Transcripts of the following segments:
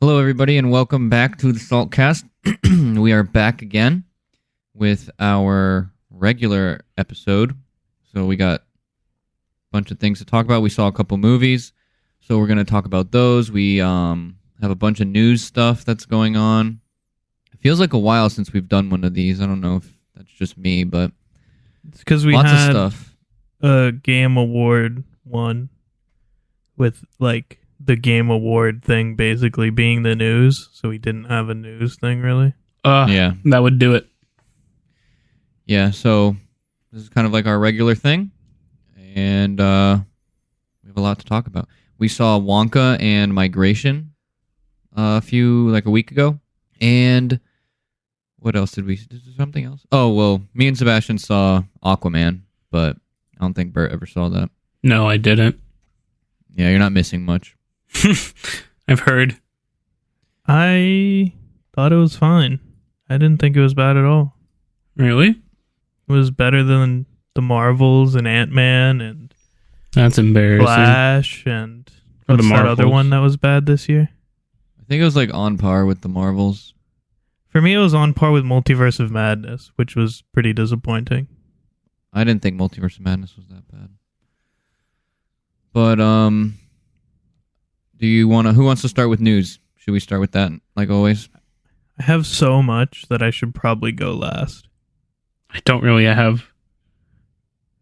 Hello, everybody, and welcome back to the Saltcast. We are back again with our regular episode. So we got a bunch of things to talk about. We saw a couple movies, so we're going to talk about those. We have a bunch of news stuff that's going on. It feels like a while since we've done one of these. I don't know if that's just me, but it's because we lots had of stuff. A game award one with like the game award thing basically being the news, so we didn't have a news thing really. Yeah, that would do it. Yeah, so this is kind of like our regular thing, and we have a lot to talk about. We saw Wonka and Migration a week ago, and what else did we? Is there something else? Oh, well, me and Sebastian saw Aquaman, but I don't think Bert ever saw that. No, I didn't. Yeah, you're not missing much. I've heard. I thought it was fine. I didn't think it was bad at all. Really? It was better than the Marvels and Ant-Man and That's embarrassing. Flash and Or the what's that other Marvels. one that was bad this year? I think it was like on par with the Marvels. For me, it was on par with Multiverse of Madness, which was pretty disappointing. I didn't think Multiverse of Madness was that bad. But who wants to start with news? Should we start with that, like always? I have so much that I should probably go last. I don't really have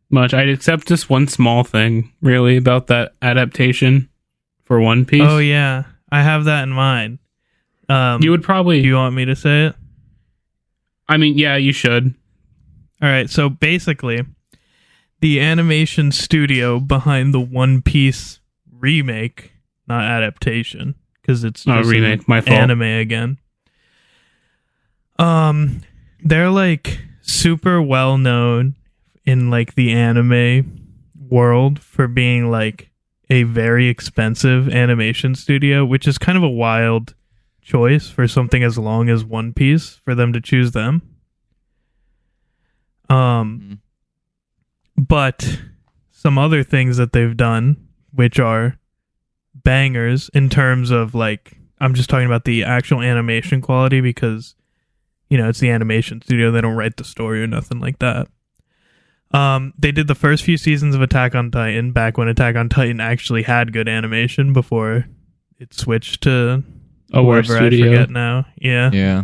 much. I'd accept just one small thing, really, about that adaptation for One Piece. Oh yeah, I have that in mind. You would probably... Do you want me to say it? I mean, yeah, you should. All right, so basically, the animation studio behind the One Piece remake, not adaptation, because it's just remake, my fault. Anime again. They're like super well known in like the anime world for being like a very expensive animation studio, which is kind of a wild choice for something as long as One Piece for them to choose them. But some other things that they've done, which are bangers in terms of like, I'm just talking about the actual animation quality because, you know, it's the animation studio. They don't write the story or nothing like that. They did the first few seasons of Attack on Titan back when Attack on Titan actually had good animation before it switched to Worse whoever studio. I forget now. Yeah.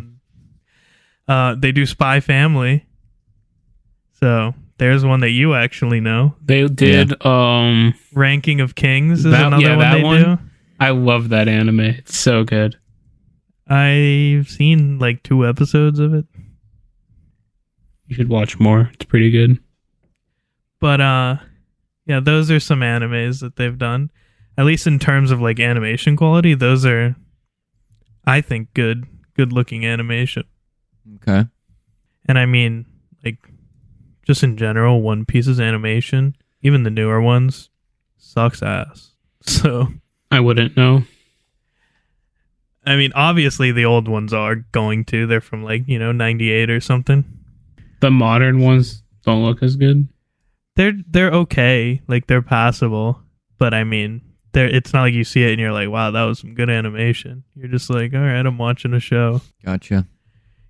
Yeah. They do Spy Family. So there's one that you actually know. They did... Ranking of Kings is That- another yeah, one that they one. do. I love that anime. It's so good. I've seen like 2 episodes of it. You should watch more. It's pretty good. But yeah, those are some animes that they've done. At least in terms of like animation quality, those are, I think, good looking animation. Okay. And I mean, like, just in general, One Piece's animation, even the newer ones, sucks ass. So I wouldn't know. I mean, obviously the old ones are going to. They're from like, 98 or something. The modern ones don't look as good. They're okay, like they're passable, but I mean, it's not like you see it and you're like, wow, that was some good animation. You're just like, all right, I'm watching a show. Gotcha.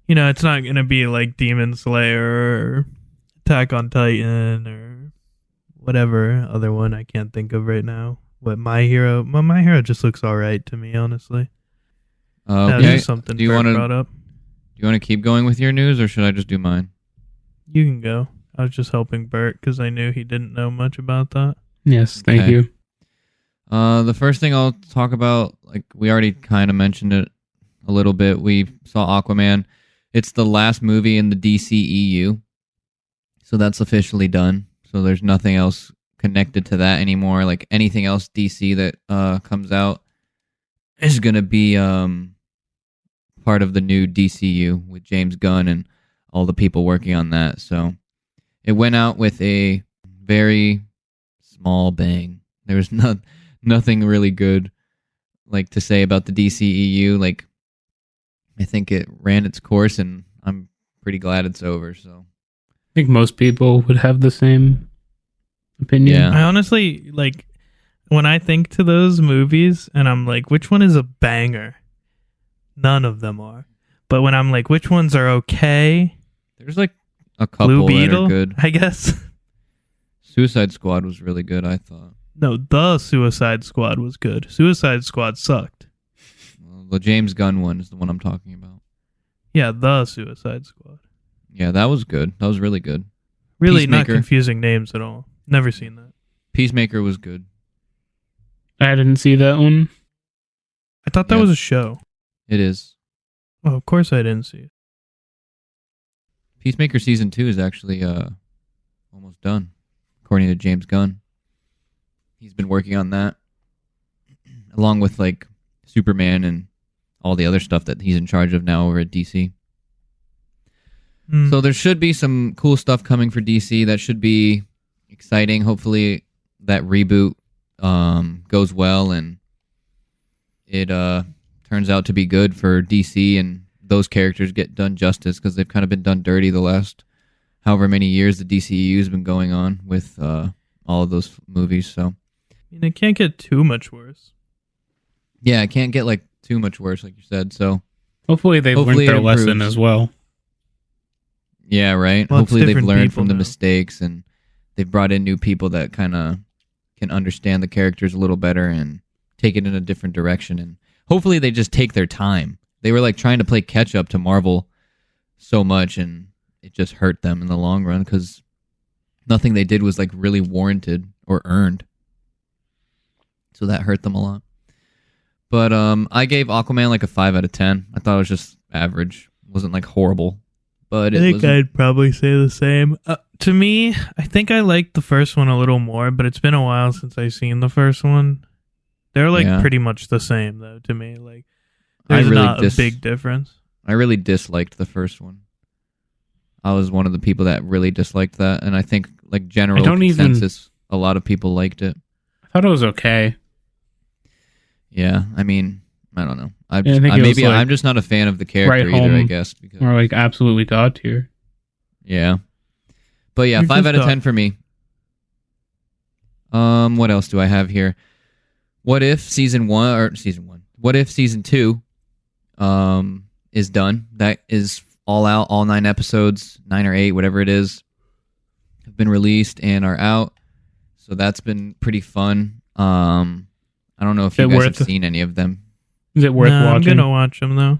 It's not gonna be like Demon Slayer or Attack on Titan or whatever other one I can't think of right now. But My Hero just looks all right to me, honestly. That Okay. is something Do you Bert want brought up. to keep going with your news, or should I just do mine? You can go. I was just helping Bert because I knew he didn't know much about that. Yes, thank Okay. you. The first thing I'll talk about, like we already kind of mentioned it a little bit. We saw Aquaman. It's the last movie in the DCEU, so that's officially done. So there's nothing else connected to that anymore. Like anything else DC that comes out is gonna be part of the new DCU with James Gunn and all the people working on that. So it went out with a very small bang. There was nothing really good like to say about the DCEU. Like I think it ran its course, and I'm pretty glad it's over. So I think most people would have the same opinion. Yeah. I honestly, like, when I think to those movies and I'm like, which one is a banger? None of them are. But when I'm like, which ones are okay? There's like a couple Blue that Beetle, are good. I guess. Suicide Squad was really good, I thought. No, the Suicide Squad was good. Suicide Squad sucked. Well, the James Gunn one is the one I'm talking about. Yeah, the Suicide Squad. Yeah, that was good. That was really good. Really not Peacemaker. confusing names at all. Never seen that. Peacemaker was good. I didn't see that one. I thought that Yeah. was a show. It is. Oh, of course I didn't see it. Peacemaker season 2 is actually almost done, according to James Gunn. He's been working on that, along with like Superman and all the other stuff that he's in charge of now over at DC. So there should be some cool stuff coming for DC. That should be exciting. Hopefully that reboot goes well and it turns out to be good for DC and those characters get done justice, because they've kind of been done dirty the last however many years the DCEU has been going on with all of those movies. So I mean, it can't get too much worse. yeah, it can't get like too much worse, like you said. So Hopefully they've Hopefully learned their it lesson improves. as well. yeah, right. Well, it's Hopefully they've different learned people from the now. mistakes and they've brought in new people that kind of can understand the characters a little better and take it in a different direction. And hopefully they just take their time. They were like trying to play catch up to Marvel so much, and it just hurt them in the long run because nothing they did was like really warranted or earned. So that hurt them a lot. But I gave Aquaman like a 5 out of 10. I thought it was just average. It wasn't like horrible. But I it think was I'd probably say the same. To me, I think I liked the first one a little more, but it's been a while since I've seen the first one. They're like Yeah. pretty much the same though to me. Like I there's really not a big difference. I really disliked the first one. I was one of the people that really disliked that, and I think like general I don't even- consensus, a lot of people liked it. I thought it was okay. Yeah, I mean, I don't know. I think it was, Maybe like, I'm just not a fan of the character right either. I home, guess because Or like absolutely god tier. yeah, but yeah, You're 5 just out of a- 10 for me. What else do I have here? What if season 1? What if season 2 is done? That is all out. All 9 episodes, 9 or 8, whatever it is, have been released and are out. So that's been pretty fun. I don't know if you Is it guys worth- have seen any of them. Is it worth Nah, watching? I'm gonna watch them though.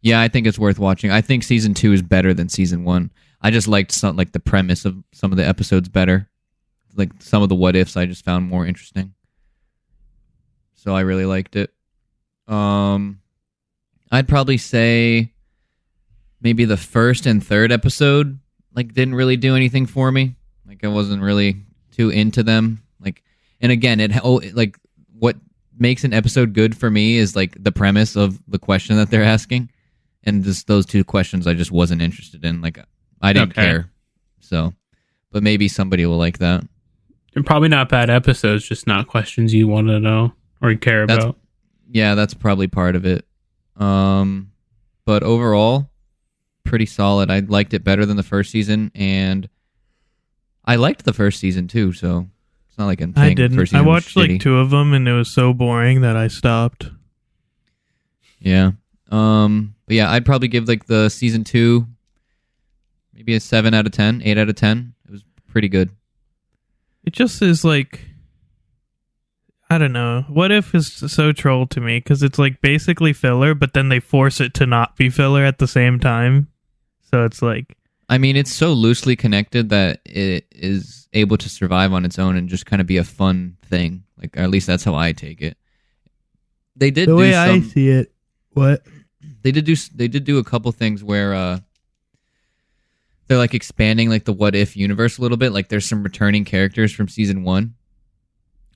Yeah, I think it's worth watching. I think season 2 is better than season 1. I just liked some, like the premise of some of the episodes better. Like some of the what ifs I just found more interesting. So I really liked it. I'd probably say maybe the first and third episode like didn't really do anything for me. Like I wasn't really too into them. Like, and again, like what makes an episode good for me is like the premise of the question that they're asking, and just those 2 questions I just wasn't interested in. Like I didn't Okay. care. So, but maybe somebody will like that. They're probably not bad episodes, just not questions you want to know or care That's- about. Yeah, that's probably part of it. But overall, pretty solid. I liked it better than the first season, and I liked the first season too. So it's not like I'm saying I the didn't. first I season was watched like shitty. 2 of them, and it was so boring that I stopped. Yeah. But yeah, I'd probably give like the season 2 maybe a 7 out of 10, 8 out of 10. It was pretty good. It just is like, I don't know. What if is so troll to me because it's like basically filler, but then they force it to not be filler at the same time. So it's like, I mean, it's so loosely connected that it is able to survive on its own and just kind of be a fun thing. Like, or at least that's how I take it. They did do some. see it. What? They did do a couple things where they're like expanding like the what if universe a little bit. Like there's some returning characters from season 1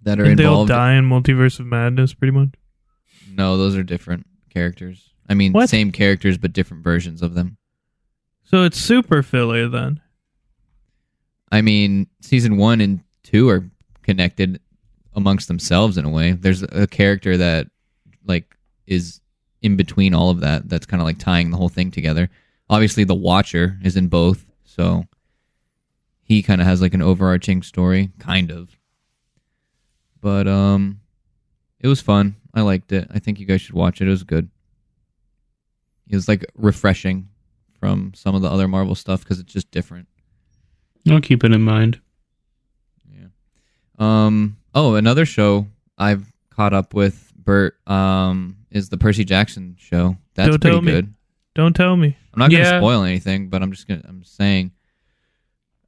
that are Didn't they all involved. die in Multiverse of Madness, pretty much? No, those are different characters. I mean, What? same characters but different versions of them. So it's super filler then. I mean, season 1 and 2 are connected amongst themselves in a way. There's a character that like is in between all of that. That's kind of like tying the whole thing together. Obviously, the Watcher is in both, so he kind of has like an overarching story, kind of. But it was fun. I liked it. I think you guys should watch it. It was good. It was like refreshing from some of the other Marvel stuff because it's just different. I'll keep it in mind. Yeah. Oh, another show I've caught up with, Bert, is the Percy Jackson show. That's Don't pretty tell me. good. Don't tell me. I'm not going to Yeah. spoil anything, but I'm saying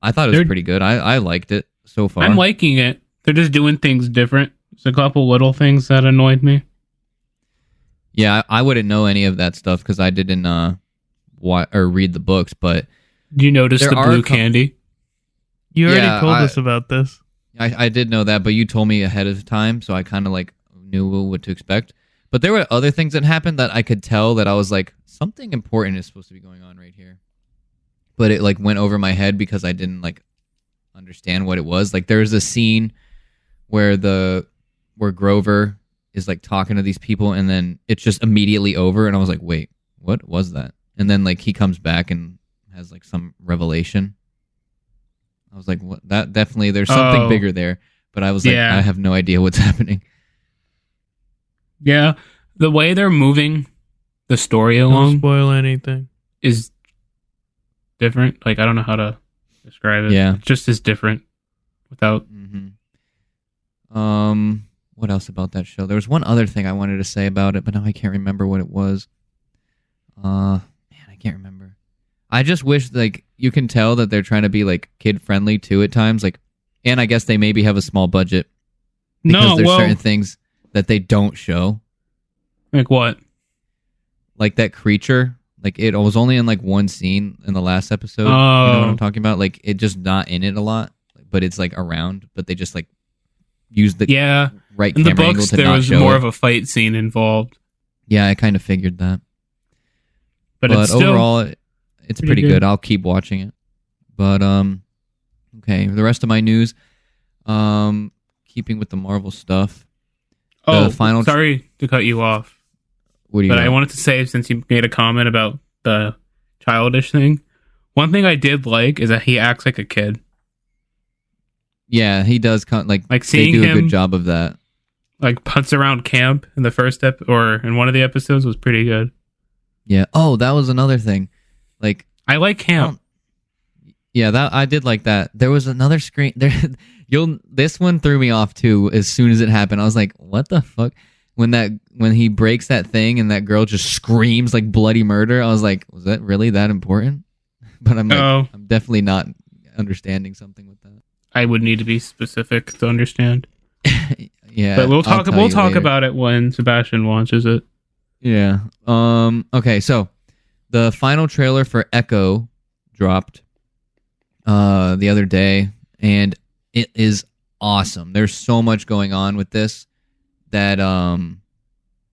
I thought it was pretty good. I liked it so far. I'm liking it. They're just doing things different. There's a couple little things that annoyed me. Yeah, I wouldn't know any of that stuff because I didn't read the books, but Do you notice There the are blue a couple- candy? You Yeah, already told us about this. I did know that, but you told me ahead of time, so I kind of like knew what to expect. But there were other things that happened that I could tell that I was like, something important is supposed to be going on right here. But it like went over my head because I didn't like understand what it was. Like there's a scene where Grover is like talking to these people and then it's just immediately over and I was like, wait, what was that? And then like he comes back and has like some revelation. I was like, what? That definitely there's something bigger there, but I was like, Yeah. I have no idea what's happening. Yeah. The way they're moving the story Don't along spoil anything. is different. Like, I don't know how to describe it. Yeah. It just is different without. What else about that show? There was one other thing I wanted to say about it, but now I can't remember what it was. Man, I can't remember. I just wish like you can tell that they're trying to be like kid friendly too at times, like, and I guess they maybe have a small budget because No, there's well, certain things that they don't show, like what? like that creature. Like it was only in like one scene in the last episode. You know what Oh. I'm talking about? Like it just not in it a lot, but it's like around. But they just like use the Yeah. right In the camera angle books, to there not was show more it. of a fight scene involved. Yeah, I kind of figured that. But it's still. overall, it's pretty pretty good. good. I'll keep watching it. But okay. The rest of my news, keeping with the Marvel stuff. Oh, final- sorry to cut you off. What do you? But I got? wanted to say, since you made a comment about the childish thing, one thing I did like is that he acts like a kid. Yeah, he does. Like Like they seeing do a him good job of that. like putz around camp in the first or in one of the episodes was pretty good. Yeah. Oh, that was another thing. Like, I like camp. yeah, that I did like that. There was another screen there. This one threw me off too. As soon as it happened, I was like, "What the fuck?" When he breaks that thing and that girl just screams like bloody murder, I was like, "Was that really that important?" But I'm like, Oh. I'm definitely not understanding something with that. I would need to be specific to understand. Yeah, But we'll I'll talk. tell We'll you talk later. about it when Sebastian launches it. Yeah. Okay, so the final trailer for Echo dropped the other day, and it is awesome. There's so much going on with this that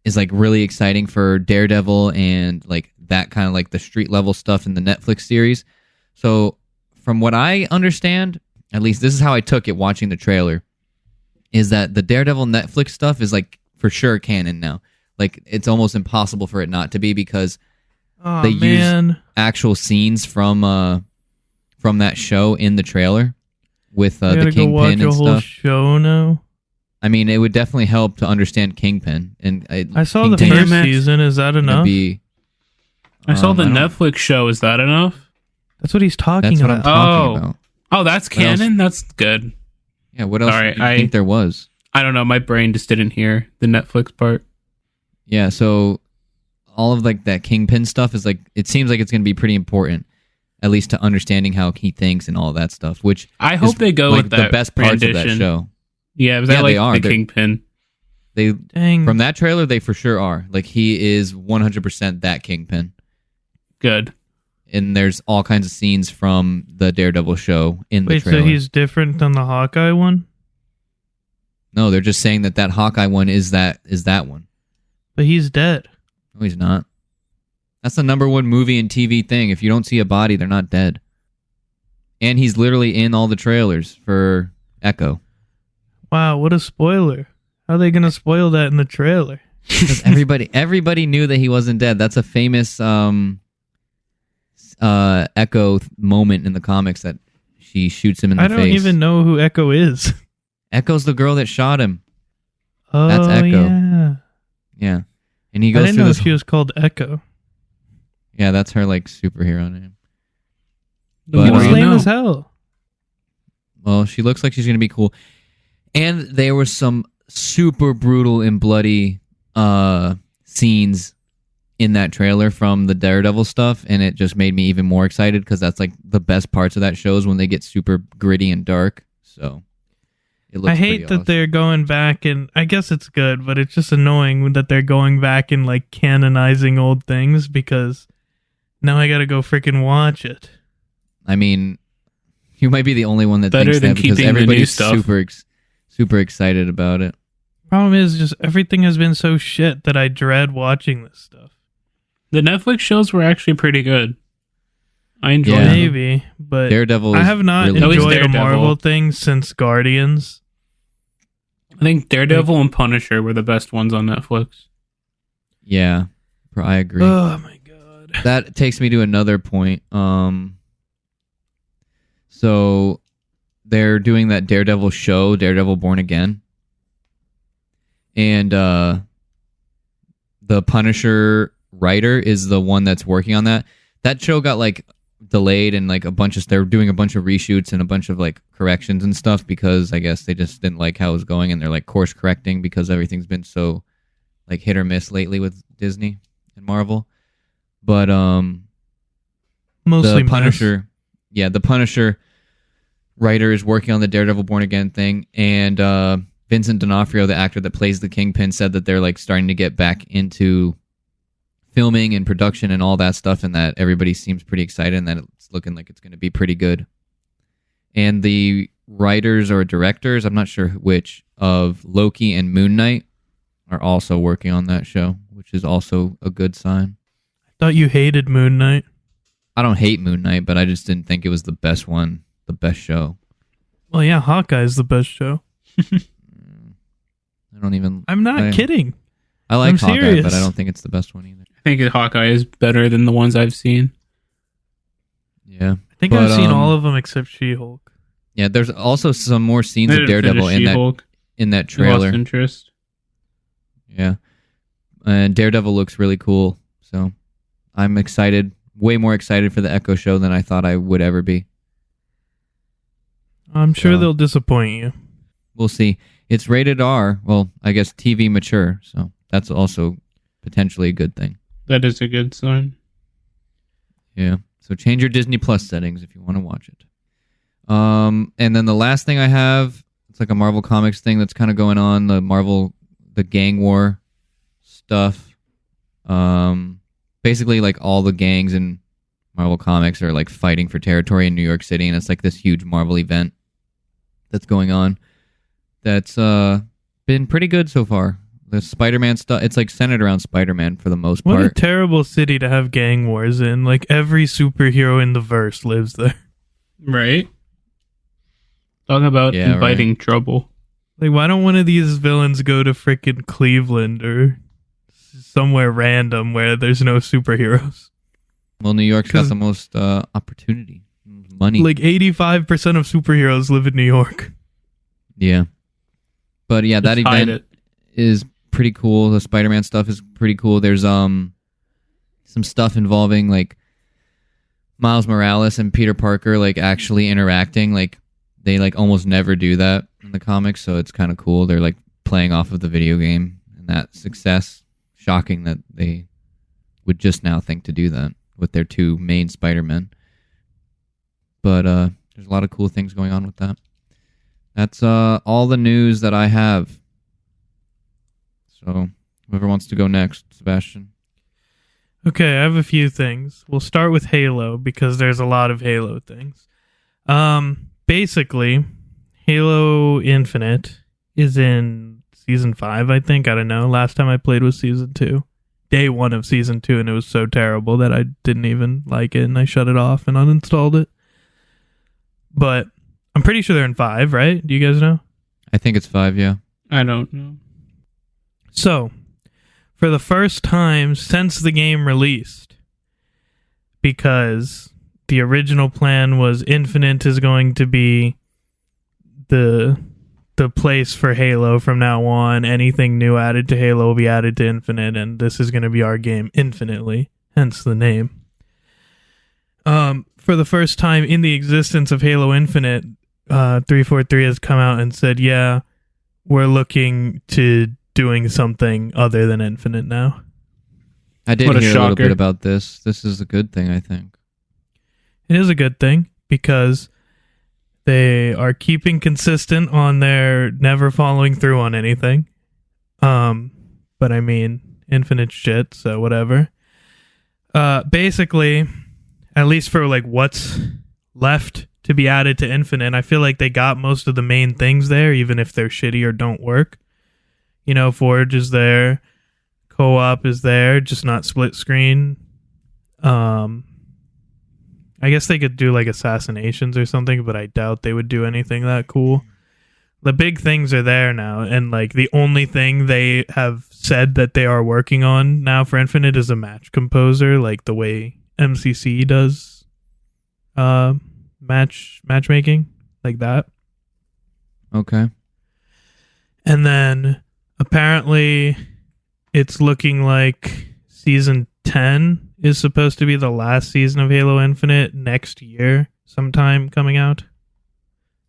is like really exciting for Daredevil and like that kind of like the street level stuff in the Netflix series. So from what I understand, at least this is how I took it watching the trailer, is that the Daredevil Netflix stuff is like for sure canon now. Like it's almost impossible for it not to be because Oh, they man. use actual scenes from that show in the trailer with I the gotta go watch Kingpin a and whole stuff. show now. I mean, it would definitely help to understand Kingpin. And I saw the Kingpin first Damn it. season. Is that would enough? be. I saw the I don't- Netflix show. Is that enough? That's what he's talking That's what I'm about. talking Oh. about. Oh, that's What else? canon. That's good. Yeah, what else Alright, do you I- think there was? I don't know. My brain just didn't hear the Netflix part. Yeah, so all of like that Kingpin stuff is like it seems like it's going to be pretty important, at least to understanding how he thinks and all that stuff. Which I hope is, they go like with that the best parts of that rendition. show. Yeah, because I Yeah, like they are. the They're- Kingpin. They Dang. from that trailer, they for sure are. Like he is 100% that Kingpin. Good. And there's all kinds of scenes from the Daredevil show in the Wait, trailer. so he's different than the Hawkeye one? No, they're just saying that Hawkeye one is that one. But he's dead. No, he's not. That's the number one movie and TV thing. If you don't see a body, they're not dead. And he's literally in all the trailers for Echo. Wow, what a spoiler. How are they going to spoil that in the trailer? Because everybody knew that he wasn't dead. That's a famous Echo moment in the comics that she shoots him in the I face. don't even know who Echo is. Echo's the girl that shot him. Oh, That's Echo. yeah. Yeah. And he I goes didn't through know this she was called Echo. Yeah, that's her like superhero name. The But, more It's you lame know. as hell. Well, she looks like she's gonna be cool. And there was some super brutal and bloody scenes in that trailer from the Daredevil stuff, and it just made me even more excited because that's like the best parts of that show is when they get super gritty and dark. So it looks I hate pretty that awesome. they're going back, and I guess it's good, but it's just annoying that they're going back and like canonizing old things because now I gotta go freaking watch it. I mean, you might be the only one that Better thinks than that because keeping the new everybody's stuff. super excited about it. Problem is, just everything has been so shit that I dread watching this stuff. The Netflix shows were actually pretty good. I enjoyed Yeah. them. Maybe, but Daredevil. I is have not really No, he's enjoyed a Daredevil. Marvel thing since Guardians. I think Daredevil and Punisher were the best ones on Netflix. Yeah, I agree. Oh my god. That takes me to another point. So they're doing that Daredevil show, Daredevil Born Again, and the Punisher writer is the one that's working on that. That show got like delayed and like they're doing a bunch of reshoots and a bunch of like corrections and stuff because I guess they just didn't like how it was going and they're like course correcting because everything's been so like hit or miss lately with Disney and Marvel. But Mostly the Punisher, the Punisher writer is working on the Daredevil Born Again thing, and Vincent D'Onofrio, the actor that plays the Kingpin, said that they're like starting to get back into filming and production and all that stuff, and that everybody seems pretty excited and that it's looking like it's going to be pretty good. And the writers or directors, I'm not sure which, of Loki and Moon Knight are also working on that show, which is also a good sign. thought you hated Moon Knight. I don't hate Moon Knight, but I just didn't think it was the best one, the best show. Well, yeah, Hawkeye's the best show. I don't even... I'm not kidding. I like I'm Hawkeye, serious. but I don't think it's the best one either. I think Hawkeye is better than the ones I've seen. Yeah. I think But, I've seen all of them except She-Hulk. Yeah, there's also some more scenes I of didn't Daredevil finish She-Hulk. in that I lost trailer. interest. Yeah. And Daredevil looks really cool, so I'm excited, way more excited for the Echo show than I thought I would ever be. I'm sure So- they'll disappoint you. We'll see. It's rated R, well, I guess TV mature, so that's also potentially a good thing. That is a good sign. Yeah. So change your Disney Plus settings if you want to watch it. And then the last thing I have, it's like a Marvel Comics thing that's kind of going on, the gang war stuff. Basically like all the gangs in Marvel Comics are like fighting for territory in New York City, and it's like this huge Marvel event that's going on. That's been pretty good so far. The Spider-Man stuff, it's like centered around Spider-Man for the most What a part. terrible city to have gang wars in. Like, every superhero in the verse lives there. Right? Talking about Yeah, inviting trouble. Like, why don't one of these villains go to frickin' Cleveland or somewhere random where there's no superheroes? Well, New York's got 'Cause- the most opportunity, money. Like, 85% of superheroes live in New York. Yeah. But yeah, that Just hide event it. is pretty cool. The Spider-Man stuff is pretty cool. There's some stuff involving like Miles Morales and Peter Parker like actually interacting. Like they like almost never do that in the comics, so it's kind of cool. They're like playing off of the video game and that success. Shocking that they would just now think to do that with their two main Spider-Men. But there's a lot of cool things going on with that. That's all the news that I have. So, whoever wants to go next, Sebastian. Okay, I have a few things. We'll start with Halo because there's a lot of Halo things. Basically, Halo Infinite is in Season 5, I think. I don't know. Last time I played was Season 2. Day 1 of Season 2, and it was so terrible that I didn't even like it, and I shut it off and uninstalled it. But I'm pretty sure they're in 5, right? Do you guys know? I think it's 5, yeah. I don't know. So, for the first time since the game released, because the original plan was Infinite is going to be the place for Halo from now on. Anything new added to Halo will be added to Infinite, and this is going to be our game infinitely, hence the name. For the first time in the existence of Halo Infinite, 343 has come out and said, yeah, we're looking to doing something other than Infinite now. I did What a hear a little shocker. bit about this. This is a good thing, I think. It is a good thing because they are keeping consistent on their never following through on anything. But I mean, Infinite shit, so whatever. Basically, at least for like what's left to be added to Infinite, I feel like they got most of the main things there, even if they're shitty or don't work. You know, Forge is there, co-op is there, just not split screen. I guess they could do like assassinations or something, but I doubt they would do anything that cool. The big things are there now, and like the only thing they have said that they are working on now for Infinite is a match composer, like the way MCC does matchmaking, like that. Okay. And then apparently it's looking like season 10 is supposed to be the last season of Halo Infinite next year, sometime coming out,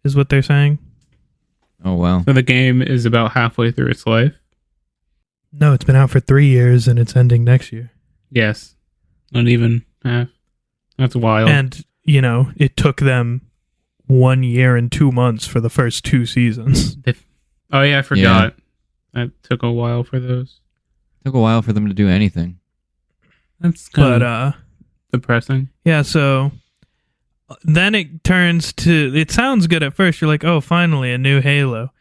is what they're saying. Oh, wow. So the game is about halfway through its life. No, it's been out for 3 years and it's ending next year. Yes. Not even half. That's wild. And, you know, it took them 1 year and 2 months for the first 2 seasons. Oh, yeah, I forgot. That took a while for those. Took a while for them to do anything. That's kind of But, depressing. yeah, so then it turns to, it sounds good at first. You're like, oh, finally, a new Halo.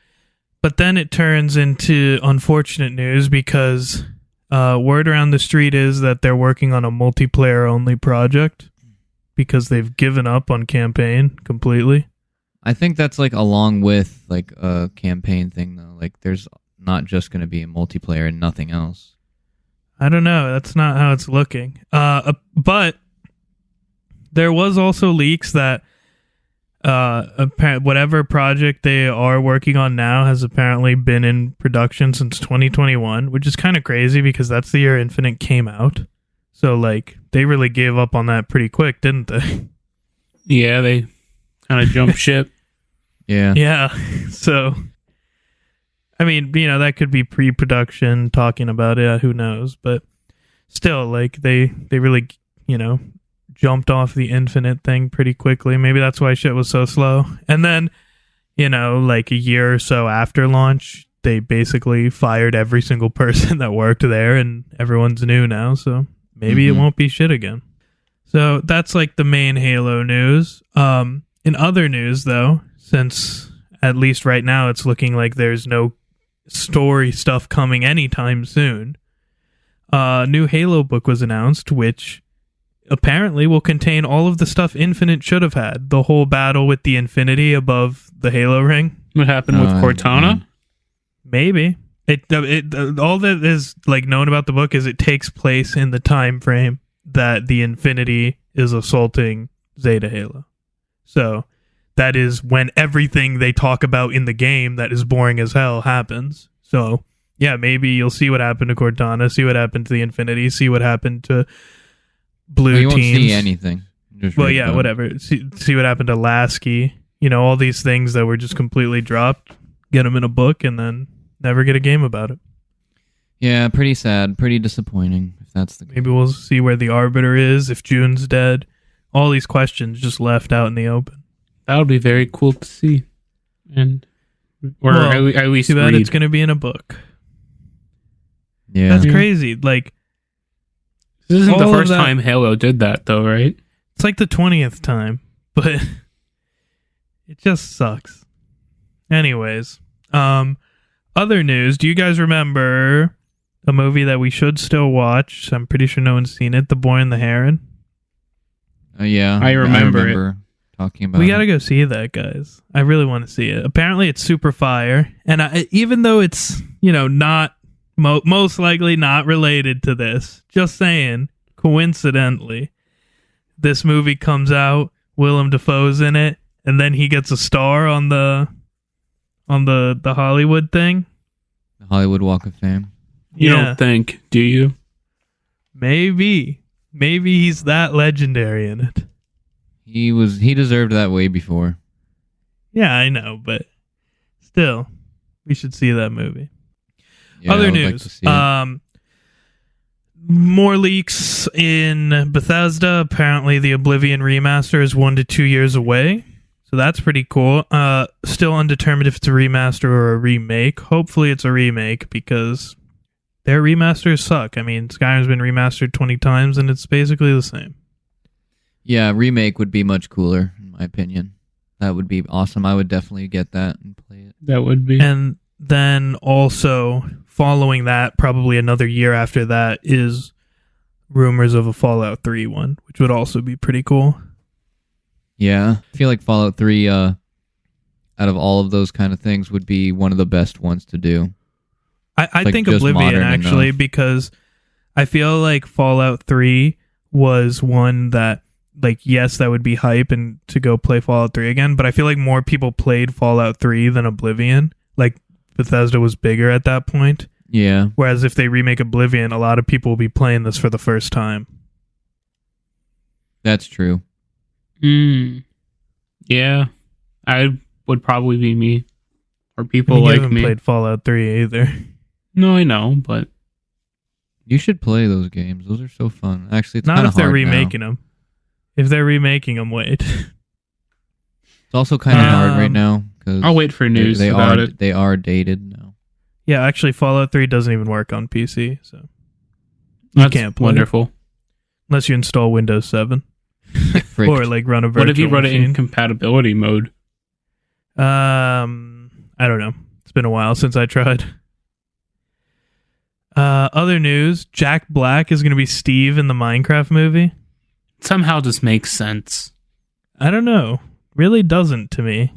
But then it turns into unfortunate news because word around the street is that they're working on a multiplayer-only project because they've given up on campaign completely. I think that's like along with like a campaign thing, though. Like there's not just going to be a multiplayer and nothing else. I don't know. That's not how it's looking. But there was also leaks that whatever project they are working on now has apparently been in production since 2021, which is kind of crazy because that's the year Infinite came out. So, like, they really gave up on that pretty quick, didn't they? Yeah, they kind of jumped ship. Yeah. Yeah. So, I mean, you know, that could be pre-production talking about it. Who knows? But still, like, they really, you know, jumped off the Infinite thing pretty quickly. Maybe that's why shit was so slow. And then, you know, like a year or so after launch, they basically fired every single person that worked there, and everyone's new now. So maybe it won't be shit again. So that's like the main Halo news. In other news, though, since at least right now it's looking like there's no story stuff coming anytime soon, a new Halo book was announced, which apparently will contain all of the stuff Infinite should have had. The whole battle with the Infinity above the Halo ring. What happened with Cortana? Maybe. It all that is like known about the book is it takes place in the time frame that the Infinity is assaulting Zeta Halo. So that is when everything they talk about in the game that is boring as hell happens. So yeah, maybe you'll see what happened to Cortana, see what happened to the Infinity, see what happened to blue You won't teams. see anything. Just Well, read yeah, about it. whatever. See what happened to Lasky. You know, all these things that were just completely dropped. Get them in a book and then never get a game about it. Yeah, pretty sad. Pretty disappointing, if that's the case. Maybe we'll see where the Arbiter is, if June's dead. All these questions just left out in the open. That would be very cool to see. And or Well, at least too bad read. it's going to be in a book. Yeah. That's crazy. Like, This isn't the all of first that- time Halo did that, though, right? it's like the 20th time, but it just sucks. Anyways, other news. Do you guys remember a movie that we should still watch? I'm pretty sure no one's seen it. The Boy and the Heron. I Yeah. remember talking about We it. gotta go see that, guys. I really want to see it. Apparently, it's super fire, and even though it's, you know, not most likely not related to this, just saying, coincidentally, this movie comes out. Willem Dafoe's in it, and then he gets a star on the Hollywood thing. The Hollywood Walk of Fame. You don't think, do you? Maybe he's that legendary in it. He deserved that way before. Yeah, I know, but still, we should see that movie. Yeah, I Other would like news. to see it. More leaks in Bethesda. Apparently, the Oblivion remaster is 1 to 2 years away. So that's pretty cool. Still undetermined if it's a remaster or a remake. Hopefully it's a remake because their remasters suck. I mean, Skyrim's been remastered 20 times and it's basically the same. Yeah, remake would be much cooler, in my opinion. That would be awesome. I would definitely get that and play it. That would be. And then also, following that, probably another year after that, is rumors of a Fallout 3 one, which would also be pretty cool. Yeah, I feel like Fallout 3, out of all of those kind of things, would be one of the best ones to do. I Like, think just Oblivion, modern actually, enough. because I feel like Fallout 3 was one that, like, yes, that would be hype and to go play Fallout 3 again, but I feel like more people played Fallout 3 than Oblivion. Like, Bethesda was bigger at that point. Yeah. Whereas if they remake Oblivion, a lot of people will be playing this for the first time. That's true. Yeah, I would probably be me, or I people mean, you like haven't me. played Fallout 3 either. No, I know, but You should play those games. Those are so fun. Actually, it's Not kind if of they're hard remaking them. If they're remaking them, wait. It's also kind of hard right now because I'll wait for news they about are it. they are dated now. Yeah, actually, Fallout 3 doesn't even work on PC, so That's can't play. wonderful. unless you install Windows 7 Frick. or like run a virtual What if you run it in machine. compatibility mode? I don't know. It's been a while since I tried. Other news: Jack Black is going to be Steve in the Minecraft movie. Somehow this makes sense. I don't know. Really doesn't to me.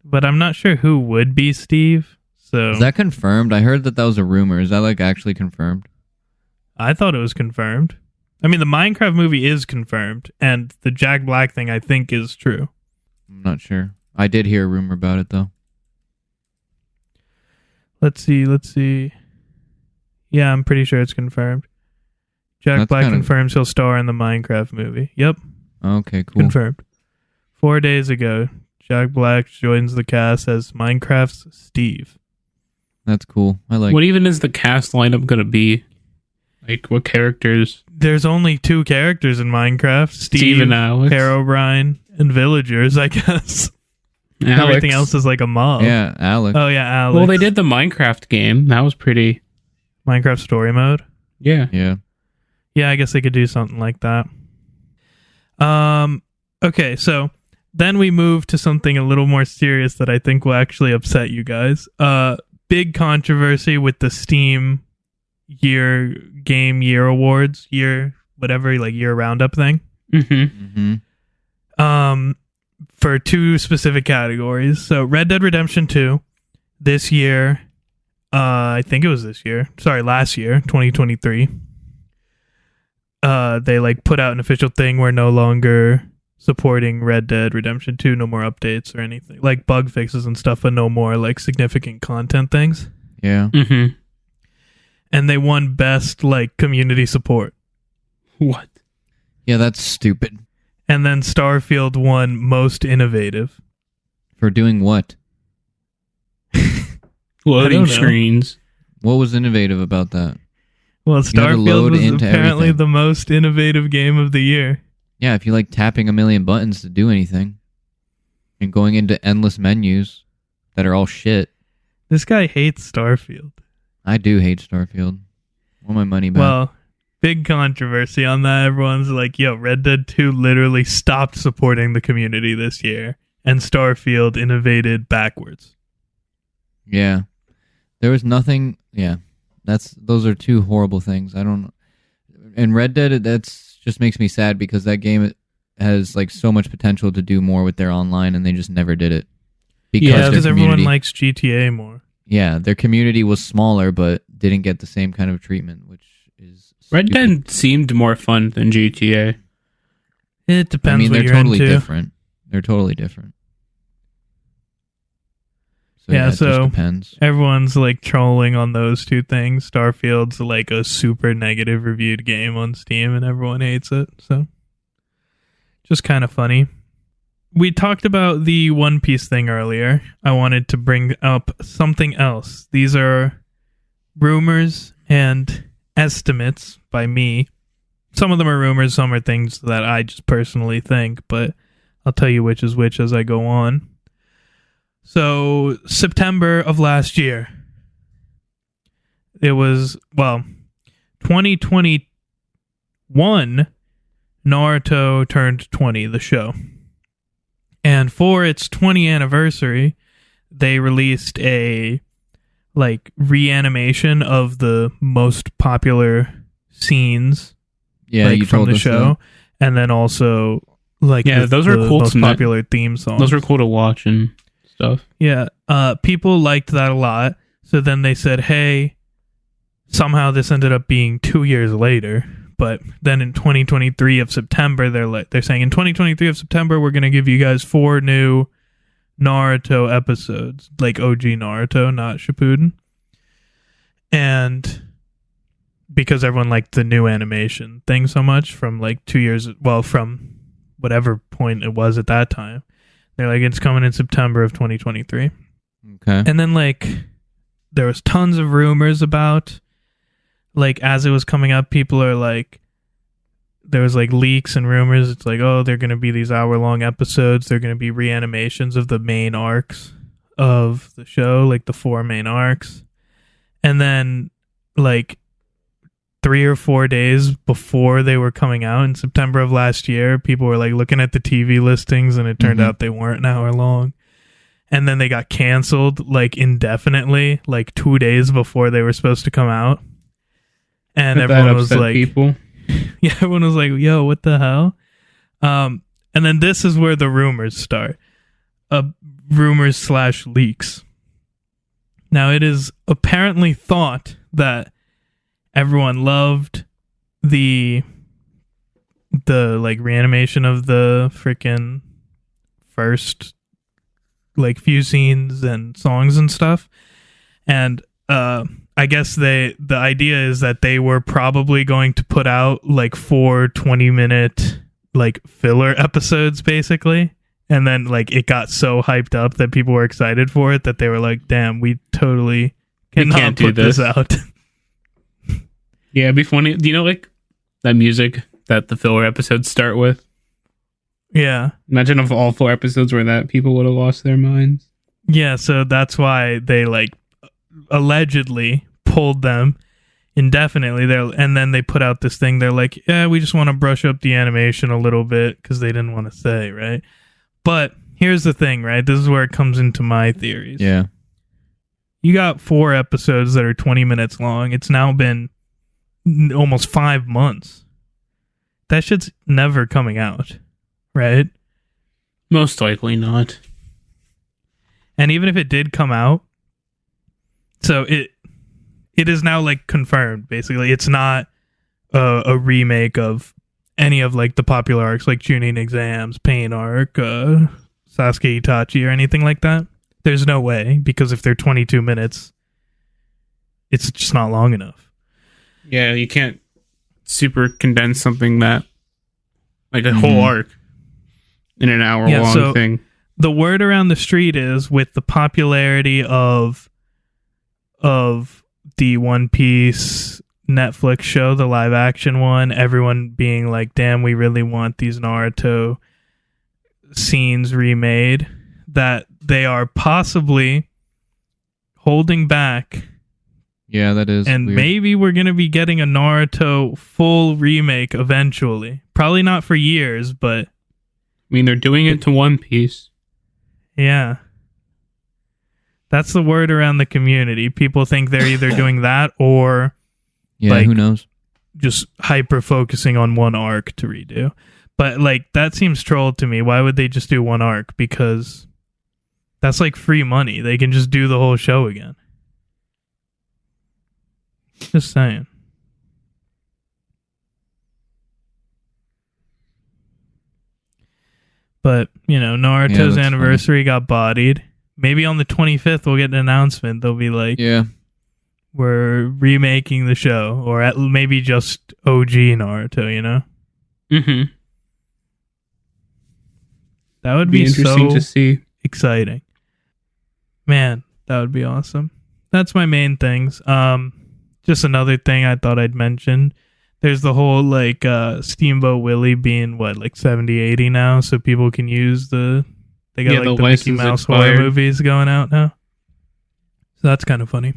But I'm not sure who would be Steve. So Is that confirmed? I heard that was a rumor. Is that like actually confirmed? I thought it was confirmed. I mean, the Minecraft movie is confirmed, and the Jack Black thing I think is true. I'm not sure. I did hear a rumor about it though. Let's see. Yeah, I'm pretty sure it's confirmed. Jack That's Black kinda- confirms he'll star in the Minecraft movie. Yep, Okay, cool. confirmed. 4 days ago, Jack Black joins the cast as Minecraft's Steve. That's cool. I like. What even is the cast lineup going to be? Like, what characters? There's only 2 characters in Minecraft: Steve and Alex. Herobrine, and villagers, I guess. Alex. Everything else is like a mob. Yeah, Alex. Oh, yeah, Alex. Well, they did the Minecraft game. That was pretty. Minecraft story mode. Yeah. Yeah. Yeah, I guess they could do something like that. Okay, so then we move to something a little more serious that I think will actually upset you guys. Big controversy with the Steam Game Year Awards, year roundup thing. Mm-hmm. Mm-hmm. For 2 specific categories. So Red Dead Redemption 2 this year, I think it was this year. Sorry, last year, 2023. They like put out an official thing where no longer supporting Red Dead Redemption 2, no more updates or anything. Like bug fixes and stuff, but no more like significant content things. Yeah. Mm-hmm. And they won best like community support. What? Yeah, that's stupid. And then Starfield won most innovative. For doing what? Loading know. screens. What was innovative about that? Well, had to Starfield load was into apparently everything. the most innovative game of the year. Yeah, if you like tapping a million buttons to do anything and going into endless menus that are all shit. This guy hates Starfield. I do hate Starfield. I want my money back. Well, big controversy on that. Everyone's like, yo, Red Dead 2 literally stopped supporting the community this year, and Starfield innovated backwards. Yeah. There was nothing. Yeah. Those are 2 horrible things. I don't know. And Red Dead, that's just makes me sad because that game has like so much potential to do more with their online, and they just never did it. Yeah, Because their everyone community- likes GTA more. Yeah, their community was smaller, but didn't get the same kind of treatment, which is Red stupid. Dead seemed more fun than GTA. It depends I mean, what they're you're totally into. different. They're totally different. So Yeah, it so- just depends. Everyone's like trolling on those 2 things. Starfield's like a super negative reviewed game on Steam, and everyone hates it. So Just kind of funny. We talked about the One Piece thing earlier. I wanted to bring up something else. These are rumors and estimates by me. Some of them are rumors, some are things that I just personally think, but I'll tell you which is which as I go on. So, September of last year. It was, 2021, Naruto turned 20, the show. And for its 20th anniversary, they released a reanimation of the most popular scenes You from told the us show. And then also those are cool. Most popular theme songs. Those were cool to watch and stuff. Yeah, people liked that a lot. So then they said, hey, somehow this ended up being 2 years later. But then in 2023 of September, they're saying in 2023 of September, we're going to give you guys 4 new Naruto episodes, like OG Naruto, not Shippuden. And because everyone liked the new animation thing so much from 2 years, from whatever point it was at that time, they're like, it's coming in September of 2023. Okay. And then there was tons of rumors about, as it was coming up, people are there was leaks and rumors. It's they're going to be these hour-long episodes. They're going to be reanimations of the main arcs of the show, the 4 main arcs. And then 3 or 4 days before they were coming out in September of last year, people were looking at the TV listings, and it turned out they weren't an hour long. And then they got canceled indefinitely, 2 days before they were supposed to come out. And everyone was people. Yeah, everyone was like, yo, what the hell? And then this is where the rumors start. Rumors/leaks. Now, it is apparently thought that everyone loved the reanimation of the freaking first few scenes and songs and stuff. And I guess the idea is that they were probably going to put out 4 20-minute filler episodes basically, and then it got so hyped up that people were excited for it that they were like, damn, we totally cannot put this out. Yeah, it'd be funny. Do you know that music that the filler episodes start with? Yeah. Imagine if all 4 episodes were that, people would have lost their minds. Yeah, so that's why they allegedly pulled them indefinitely there, and then they put out this thing. They're like, yeah, we just want to brush up the animation a little bit because they didn't want to say, right? But here's the thing, right? This is where it comes into my theories. Yeah. You got 4 episodes that are 20 minutes long. It's now been almost 5 months. That shit's never coming out, right? Most likely not. And even if it did come out, so it is now confirmed. Basically, it's not a remake of any of the popular arcs like Chunin Exams, Pain Arc, Sasuke Itachi, or anything like that. There's no way, because if they're 22 minutes, it's just not long enough. Yeah, you can't super condense something that a whole arc in an hour long thing. The word around the street is, with the popularity of the One Piece Netflix show, the live action one, everyone being like, damn, we really want these Naruto scenes remade, that they are possibly holding back. Yeah, that is and weird. Maybe we're going to be getting a Naruto full remake eventually. Probably not for years, but they're doing it to One Piece. Yeah. That's the word around the community. People think they're either doing that or who knows? Just hyper focusing on one arc to redo. But that seems troll to me. Why would they just do one arc? Because that's free money. They can just do the whole show again. Just saying. But, Naruto's anniversary got bodied. Maybe on the 25th we'll get an announcement. They'll be like, we're remaking the show. Or maybe just OG Naruto, Mm-hmm. That would Be be interesting so to see. exciting. Man, that would be awesome. That's my main things. Just another thing I thought I'd mention. There's the whole like Steamboat Willie being what, like 70, 80 now, so people can use they got like the Mickey Mouse horror movies going out now. So that's kind of funny.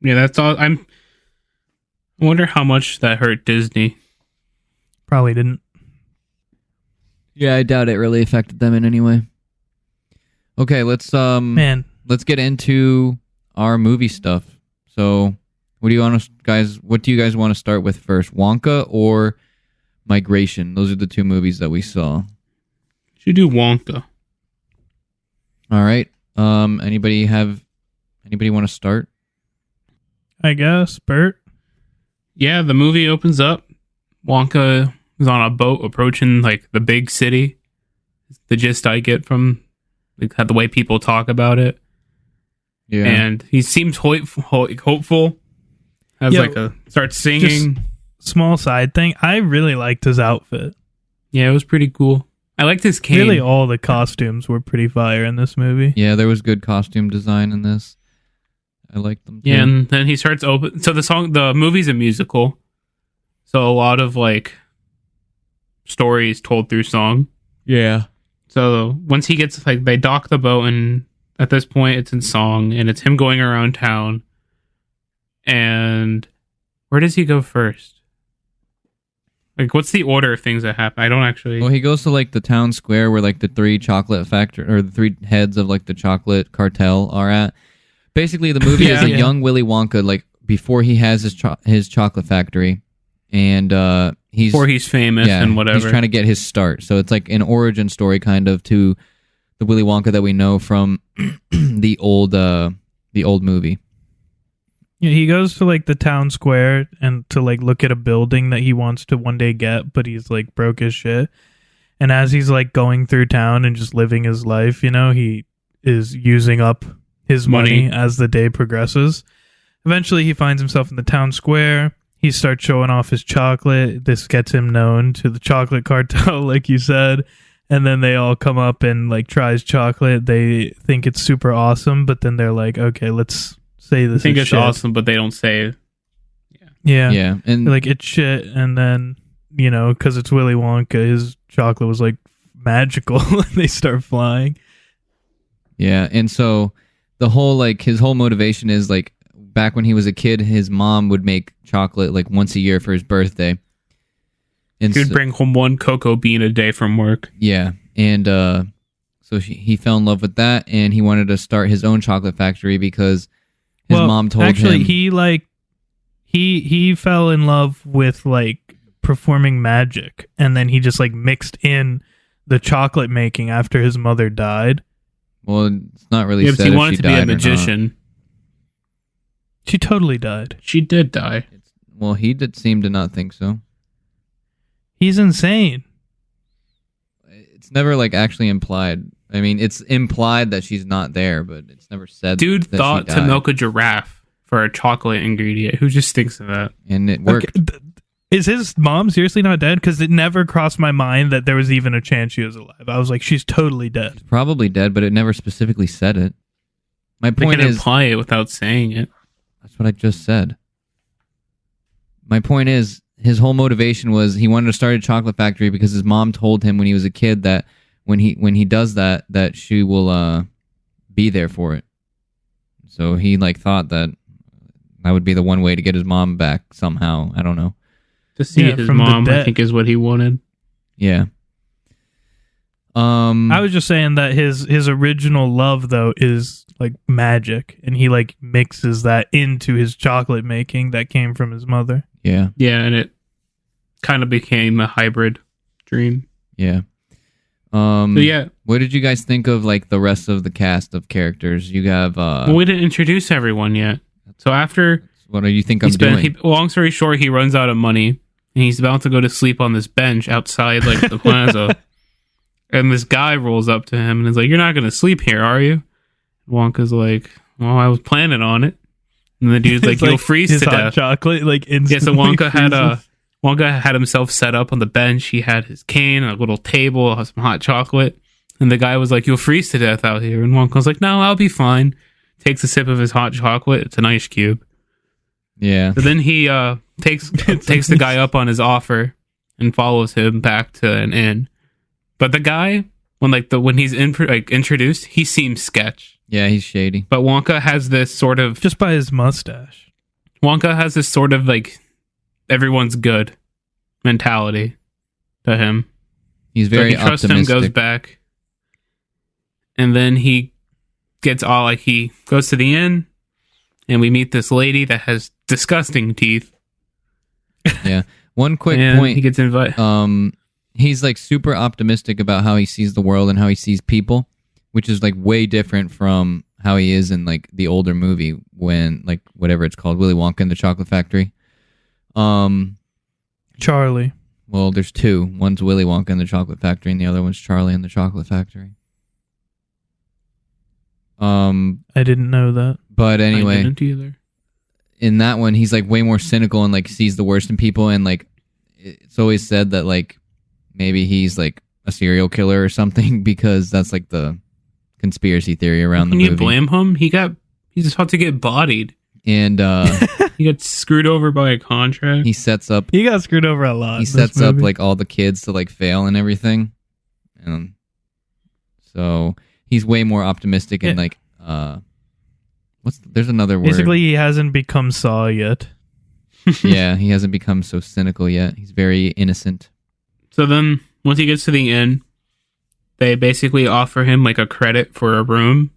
Yeah, that's all. I wonder how much that hurt Disney. Probably didn't. Yeah, I doubt it really affected them in any way. Okay, let's get into our movie stuff. So, what do you guys want to start with first? Wonka or Migration? Those are the two movies that we saw. Should do Wonka. All right. Anybody want to start? I guess, Bert. Yeah, the movie opens up. Wonka is on a boat approaching like the big city. The gist I get from like the way people talk about it. Yeah, and he seems hopeful. Starts singing. Small side thing. I really liked his outfit. Yeah, it was pretty cool. I liked his cane. Really, all the costumes were pretty fire in this movie. Yeah, there was good costume design in this. I liked them too. Yeah, and then he starts open. So the movie's a musical. So a lot of like stories told through song. Yeah. So once he gets like they dock the boat, and at this point it's in song, and it's him going around town. And where does he go first? Like, what's the order of things that happen? I don't actually. Well, he goes to like the town square where like the three heads of like the chocolate cartel are at. Basically, the movie is a young Willy Wonka, like before he has his chocolate factory, and before he's famous and whatever. He's trying to get his start. So it's like an origin story kind of to the Willy Wonka that we know from the old movie. Yeah, he goes to like the town square and to like look at a building that he wants to one day get, but he's like broke as shit. And as he's like going through town and just living his life, he is using up his money as the day progresses. Eventually, he finds himself in the town square. He starts showing off his chocolate. This gets him known to the chocolate cartel, like you said. And then they all come up and like try his chocolate. They think it's super awesome, but then they're like, okay, let's say this. I think it's shit. awesome, but they don't say. Yeah. And they're like, it's shit. And then, because it's Willy Wonka, his chocolate was like magical. They start flying. Yeah. And so the whole like his whole motivation is like back when he was a kid, his mom would make chocolate like once a year for his birthday. And he would bring home one cocoa bean a day from work. Yeah. And so he fell in love with that, and he wanted to start his own chocolate factory because his mom told him. Actually, he fell in love with like performing magic, and then he just like mixed in the chocolate making after his mother died. Well, it's not really said he if wanted she to be a died magician. She totally died. She did die. Well, he did seem to not think so. He's insane. It's never like actually implied. I mean, it's implied that she's not there, but it's never said. Dude that thought she to died. milk a giraffe for a chocolate ingredient. Who just thinks of that? And it worked. Okay. Is his mom seriously not dead? Because it never crossed my mind that there was even a chance she was alive. I was like, she's totally dead. Probably dead, but it never specifically said it. My They point can is, imply it without saying it. that's what I just said. My point is, his whole motivation was he wanted to start a chocolate factory because his mom told him when he was a kid that when he does that she will be there for it. So he like thought that would be the one way to get his mom back somehow. I don't know. To see his mom, I think, is what he wanted. Yeah. I was just saying that his original love though is like magic, and he like mixes that into his chocolate making that came from his mother. Yeah. Yeah, and it kind of became a hybrid dream. Yeah. So yeah. What did you guys think of like the rest of the cast of characters? You have well, we didn't introduce everyone yet. So after what do you think I'm doing? Long story short, he runs out of money, and he's about to go to sleep on this bench outside like the plaza. And this guy rolls up to him and is like, "You're not going to sleep here, are you?" Wonka's like, "Well, I was planning on it." And the dude's like, "You'll freeze his to hot death." Chocolate, like instantly. Yeah, so Wonka had himself set up on the bench. He had his cane, a little table, some hot chocolate. And the guy was like, "You'll freeze to death out here." And Wonka's like, "No, I'll be fine." Takes a sip of his hot chocolate. It's an ice cube. Yeah. But then he takes the guy up on his offer and follows him back to an inn. But the guy, when he's introduced, he seems sketch. Yeah, he's shady. But Wonka has this sort of Just by his mustache. Wonka has this sort of like everyone's good mentality to him. He's very so he trusts optimistic. him, goes back, and then he gets all like he goes to the inn, and we meet this lady that has disgusting teeth. Yeah. One quick And point. he gets invited. He's like super optimistic about how he sees the world and how he sees people, which is like way different from how he is in like the older movie when like whatever it's called, Willy Wonka and the Chocolate Factory. Charlie. Well, there's two. One's Willy Wonka and the Chocolate Factory, and the other one's Charlie and the Chocolate Factory. I didn't know that. But I anyway, didn't either. in that one, he's like way more cynical and like sees the worst in people, and like it's always said that like maybe he's like a serial killer or something because that's like the conspiracy theory around the Can movie. you blame him? He's about to get bodied. And He got screwed over by a contract. he sets up He got screwed over a lot. he in this sets up movie. like all the kids to like fail and everything, and so he's way more optimistic and Yeah. like there's another word. Basically, he hasn't become Saw yet. Yeah, he hasn't become so cynical yet. He's very innocent. So then, once he gets to the inn, they basically offer him like a credit for a room,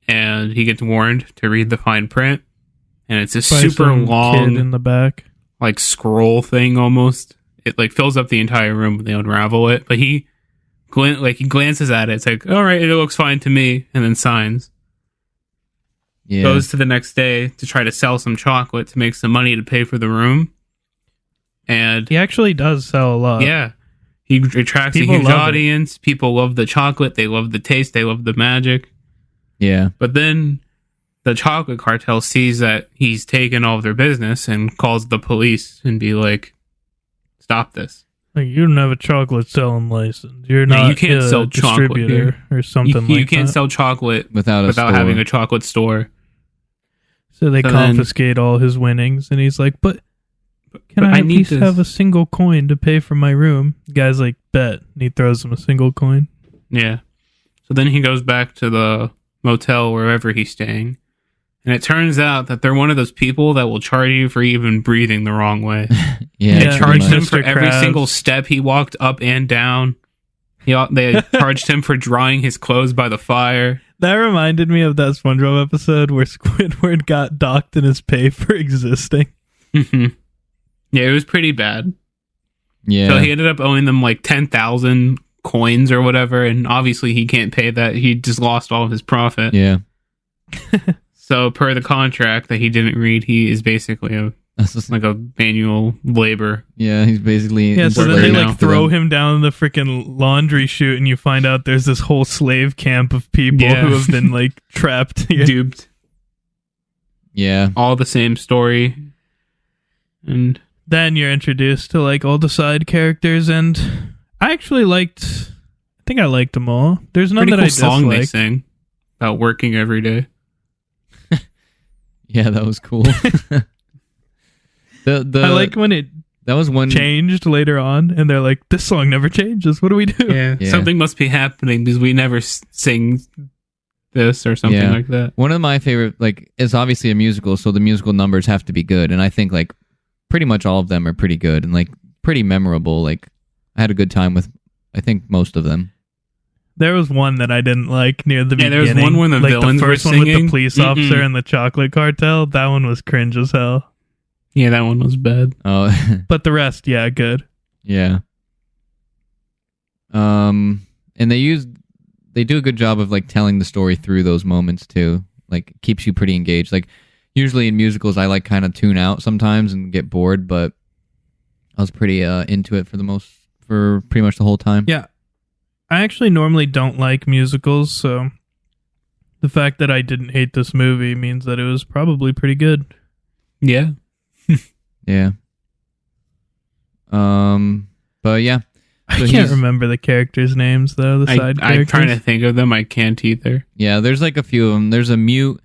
and he gets warned to read the fine print. And it's a By super some long, kid in the back. like scroll thing almost. It like fills up the entire room when they unravel it. But he glances at it. It's like, all right, it looks fine to me, and then signs. Yeah, Goes to the next day to try to sell some chocolate to make some money to pay for the room. And He actually does sell a lot. yeah, he attracts People a huge love it. audience. People love the chocolate. They love the taste. They love the magic. yeah, But then the chocolate cartel sees that he's taken all of their business and calls the police and be like, stop this. Like, you don't have a chocolate selling license. You're Yeah, not you can't a sell chocolate distributor or something You like can't that. sell chocolate without without having a chocolate store. So they So then- confiscate all his winnings, and he's like, "But can but I I at need least this." have a single coin to pay for my room?" The guy's like, "Bet," and he throws him a single coin. Yeah. So then he goes back to the motel wherever he's staying. And it turns out that they're one of those people that will charge you for even breathing the wrong way. yeah. Yeah, They pretty charged much. him for Mr. every Krabs. single step he walked up and down. They charged him for drying his clothes by the fire. That reminded me of that SpongeBob episode where Squidward got docked in his pay for existing. Mhm. Yeah, it was pretty bad. Yeah, So he ended up owing them like 10,000 coins or whatever, and obviously he can't pay that. He just lost all of his profit. yeah. So per the contract that he didn't read, he is basically That's just, like a manual labor. yeah, he's basically Yeah, so then Right they now. like throw him down the freaking laundry chute, and you find out there's this whole slave camp of people Yeah. who have been like trapped here. Duped. Yeah, All the same story. And Then you're introduced to like all the side characters, and I actually liked. I think I liked them all. There's none pretty that cool I song they disliked. sing about working every day. yeah, that was cool. the I like when it that was one. changed later on, and they're like, "This song never changes. What do we do?" Yeah. Yeah. Something must be happening because we never sing this or something Yeah. like that. One of my favorite, like, it's obviously a musical, so the musical numbers have to be good, and I think like pretty much all of them are pretty good and like pretty memorable. Like, I had a good time with, I think, most of them. There was one that I didn't like near the Yeah, beginning. there was one where the like villains the were first one with the singing. police Mm-mm. officer and the chocolate cartel. That one was cringe as hell. Yeah, that one was bad. Oh, But the rest, yeah, good. yeah. And they do a good job of like telling the story through those moments too. Like, keeps you pretty engaged. Like, usually in musicals, I like kind of tune out sometimes and get bored, but I was pretty into it for pretty much the whole time. Yeah. I actually normally don't like musicals, so the fact that I didn't hate this movie means that it was probably pretty good. Yeah. Yeah. But yeah, I So can't he's- remember the characters' names though. The side I'm characters. trying to think of them. I can't either. Yeah, there's like a few of them. There's a mute.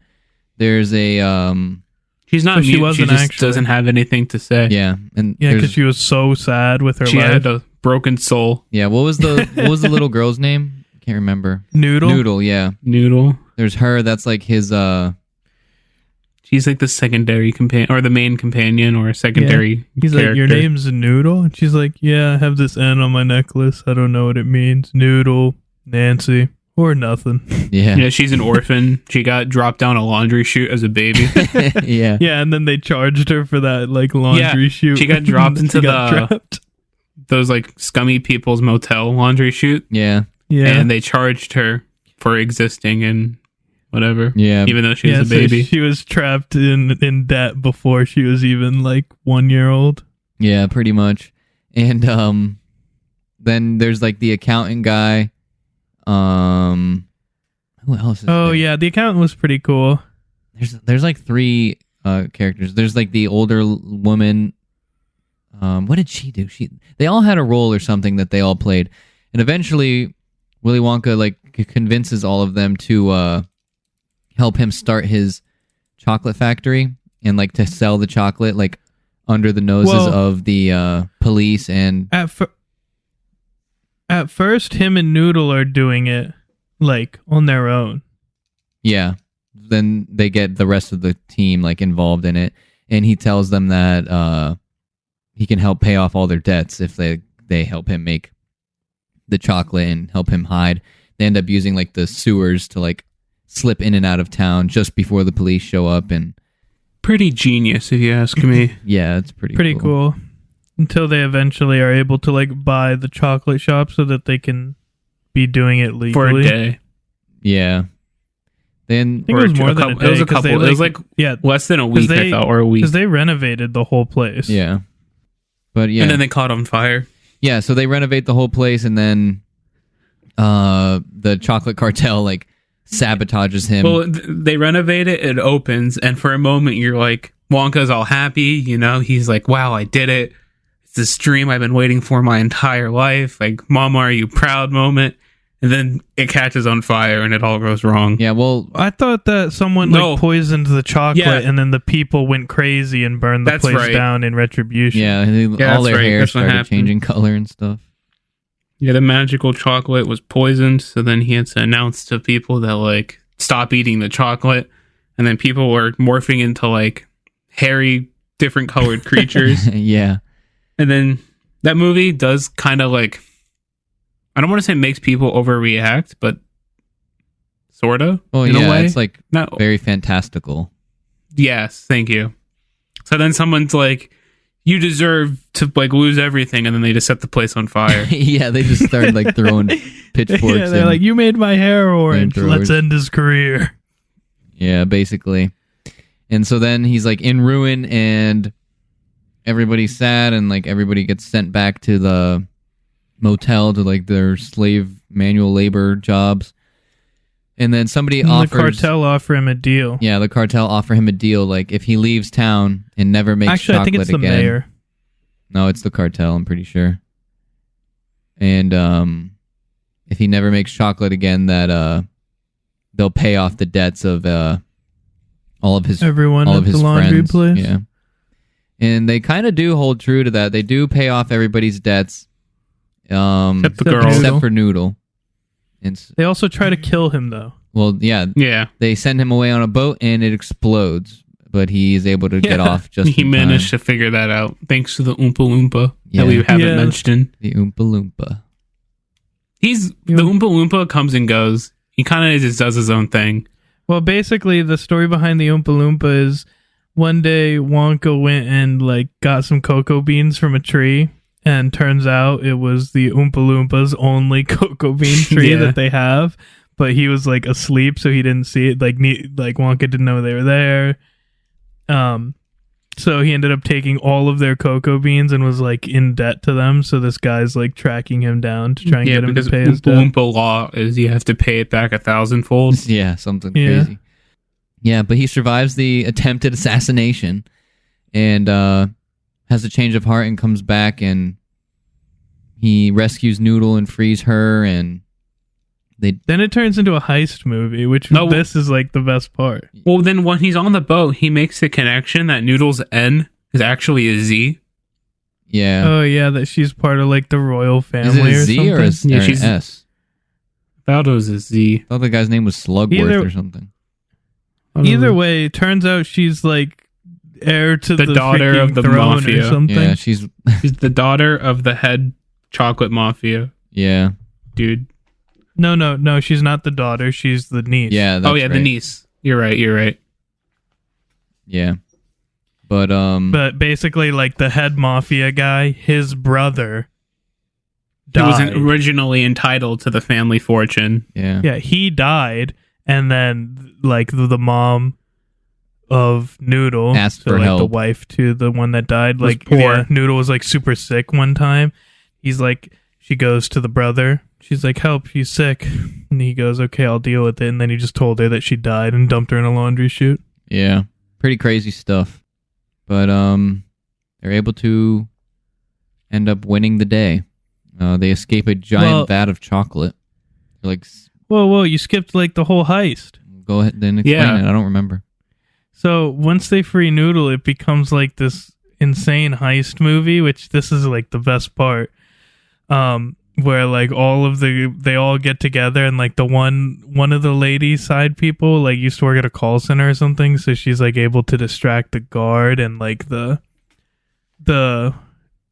There's a She's not So she mute. She wasn't just actually. doesn't have anything to say. yeah, and Yeah, there's- because she was so sad with her She life. had a broken soul. yeah. What was the little girl's name? Can't remember. Noodle. Noodle. Yeah. Noodle. There's her. That's like his. She's like the secondary companion or the main companion or a secondary He's character. like, your name's Noodle? And she's like, yeah, I have this N on my necklace. I don't know what it means. Noodle, Nancy, or nothing. Yeah. Yeah, she's an orphan. She got dropped down a laundry chute as a baby. Yeah. Yeah, and then they charged her for that like laundry Yeah, chute. she got dropped into trapped. Those like scummy people's motel laundry chute. Yeah. Yeah. And they charged her for existing and whatever. Yeah. Even though she was yeah, a baby. So she was trapped in debt before she was even like 1 year old. Yeah, pretty much. And then there's like the accountant guy. Who else is Oh there? yeah, the accountant was pretty cool. There's like three characters. There's like the older woman. What did she do? They all had a role or something that they all played. And eventually Willy Wonka like convinces all of them to help him start his chocolate factory and like to sell the chocolate like under the noses Well- of the police and At first, him and Noodle are doing it like on their own. yeah. Then they get the rest of the team like involved in it, and he tells them that he can help pay off all their debts if they help him make the chocolate and help him hide. They end up using like the sewers to like slip in and out of town just before the police show up, and Pretty genius, if you ask me. yeah, it's pretty Cool. Until they eventually are able to like buy the chocolate shop so that they can be doing it legally. For a day. Yeah. Then I think it was more than a day. It was a 'cause couple. they, It was like yeah, less than a week, they- I thought, or a week. because they renovated the whole place. yeah. But yeah. And then they caught on fire. Yeah, so they renovate the whole place, and then the chocolate cartel like sabotages him. Well, they renovate it, it opens, and for a moment you're like, Wonka's all happy, you know? He's like, wow, I did it. It's this dream I've been waiting for my entire life. Like, Mama, are you proud moment? And then it catches on fire and it all goes wrong. Yeah, well, I thought that someone No. like poisoned the chocolate, Yeah. and then the people went crazy and burned the That's place right. down in retribution. yeah, all that's their right. hair That's what started happened. changing color and stuff. Yeah, the magical chocolate was poisoned, so then he had to announce to people that, like, stop eating the chocolate. And then people were morphing into, like, hairy, different colored creatures. Yeah. And then that movie does kind of, like, I don't want to say makes people overreact, but sort of. Well, in a yeah, way. it's like Not, very fantastical. yes, thank you. So then someone's like, you deserve to, like, lose everything, and then they just set the place on fire. Yeah, they just started like throwing pitchforks. Yeah, they're and- like, you made my hair orange. Flamethrowers. Let's end his career. yeah, basically. And so then he's like in ruin, and everybody's sad, and like everybody gets sent back to the motel to like their slave manual labor jobs. And then somebody And offers the cartel offer him a deal. Yeah, the cartel offer him a deal like if he leaves town and never makes Actually, I chocolate think it's the again. mayor. No, it's the cartel, I'm pretty sure. And if he never makes chocolate again, that they'll pay off the debts of all of his Everyone all at of his the laundry friends. place. Yeah. And they kind of do hold true to that. They do pay off everybody's debts. Except the Except girl. Noodle. except for Noodle. And They also try to kill him, though. well, yeah, Yeah. they send him away on a boat and it explodes, but he is able to get Yeah. off just He in managed time. to figure that out thanks to the Oompa Loompa Yeah. that we haven't Yeah. mentioned. The Oompa Loompa. The You- Oompa Loompa comes and goes. He kind of just does his own thing. Well, basically, the story behind the Oompa Loompa is one day Wonka went and like got some cocoa beans from a tree, and turns out it was the Oompa Loompa's only cocoa bean tree Yeah. that they have. But he was like asleep, so he didn't see it. Like Wonka didn't know they were there. So he ended up taking all of their cocoa beans and was like in debt to them. So this guy's like tracking him down to try and Yeah, get him because to pay his Oompa debt. Loompa law is you have to pay it back 1,000-fold. Yeah, something Yeah. crazy. Yeah, but he survives the attempted assassination and has a change of heart and comes back and he rescues Noodle and frees her, and then it turns into a heist movie, which this is like the best part. Well, then when he's on the boat, he makes the connection that Noodle's N is actually a Z. Yeah. Oh yeah, that she's part of like the royal family. Is it a or Z something? or an S? I thought it was a Z. I thought the guy's name was Slugworth or something. Either way, turns out she's like heir to the daughter of the throne mafia. or something. Yeah, she's the daughter of the head chocolate mafia. Yeah. Dude. No, she's not the daughter. She's the niece. Yeah. That's the niece. You're right. Yeah. But basically, like the head mafia guy, his brother died. He wasn't originally entitled to the family fortune. Yeah, he died, and then like the mom of Noodle asked for like help. The wife to the one that died, Was like poor. Yeah, Noodle was like super sick one time. He's like, she goes to the brother. She's like, help, she's sick. And he goes, okay, I'll deal with it. And then he just told her that she died and dumped her in a laundry chute. Yeah, pretty crazy stuff. But they're able to end up winning the day. They escape a giant vat of chocolate. Like, whoa, you skipped like the whole heist. Go ahead and explain it. I don't remember. So once they free Noodle, it becomes like this insane heist movie, which this is like the best part. Where like they all get together, and like the one of the lady side people like used to work at a call center or something, so she's like able to distract the guard, and like the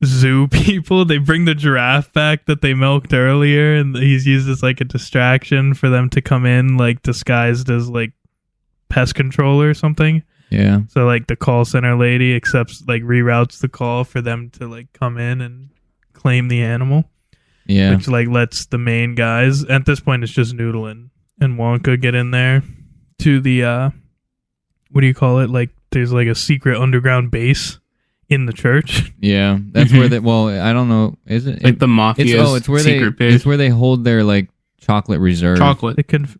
zoo people, they bring the giraffe back that they milked earlier, and he's used as like a distraction for them to come in like disguised as like pest control or something. Yeah. So like the call center lady reroutes the call for them to like come in and claim the animal. Yeah. Which like lets the main guys, at this point it's just Noodle and Wonka, get in there to the what do you call it? Like there's like a secret underground base in the church. Yeah. That's where I don't know. Is it like the mafia's it's where secret base? It's where they hold their like chocolate reserve. Chocolate. It's